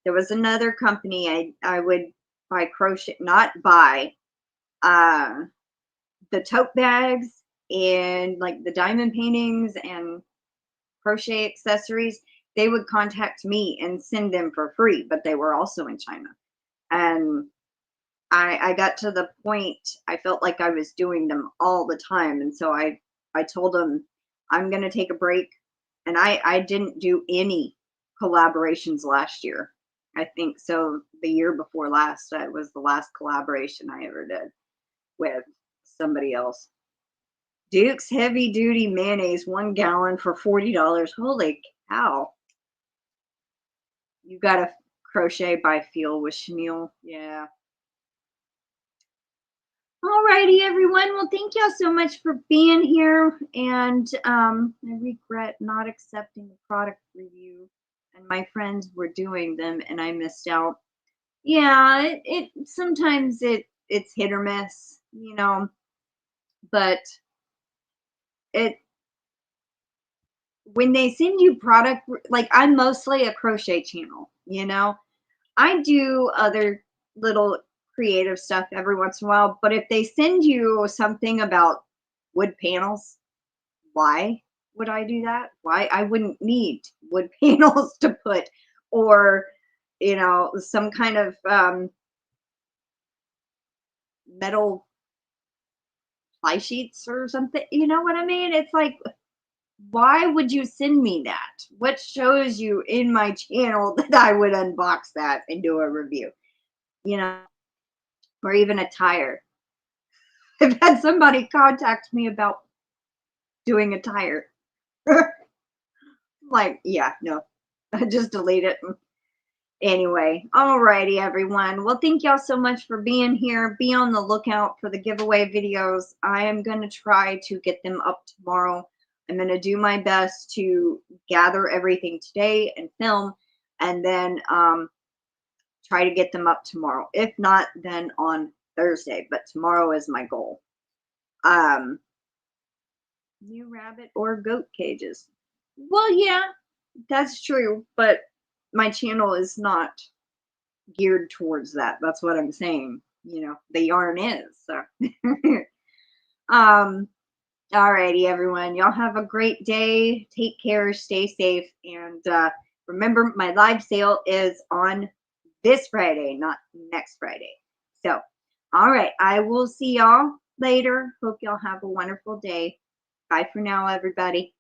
S1: there was another company I would buy crochet, not buy, the tote bags and like the diamond paintings and crochet accessories. They would contact me and send them for free, but they were also in China. And I got to the point, I felt like I was doing them all the time. And so I told them I'm going to take a break. And I didn't do any collaborations last year. I think so. The year before last, that was the last collaboration I ever did with somebody else. Duke's Heavy Duty Mayonnaise, 1 gallon for $40. Holy cow. You got to crochet by feel with chenille. Yeah. Alrighty, everyone. Well, thank y'all so much for being here. And I regret not accepting the product review. And my friends were doing them, and I missed out. Yeah, it sometimes it's hit or miss, you know. but when they send you product, like I'm mostly a crochet channel, you know, I do other little creative stuff every once in a while, but if they send you something about wood panels, why would I do that? Why? I wouldn't need wood panels to put, or, you know, some kind of metal fly sheets or something. You know what I mean? It's like, why would you send me that? What shows you in my channel that I would unbox that and do a review? You know, or even a tire. I've had somebody contact me about doing a tire. Like, yeah, no, just delete it. Anyway, alrighty, everyone. Well, thank y'all so much for being here. Be on the lookout for the giveaway videos. I am going to try to get them up tomorrow. I'm going to do my best to gather everything today and film, and then try to get them up tomorrow. If not, then on Thursday, but tomorrow is my goal. New rabbit or goat cages. Well, yeah, that's true, but my channel is not geared towards that. That's what I'm saying. You know, the yarn is. So. Alrighty, everyone. Y'all have a great day. Take care, stay safe, and remember, my live sale is on this Friday, not next Friday. So, all right, I will see y'all later. Hope y'all have a wonderful day. Bye for now, everybody.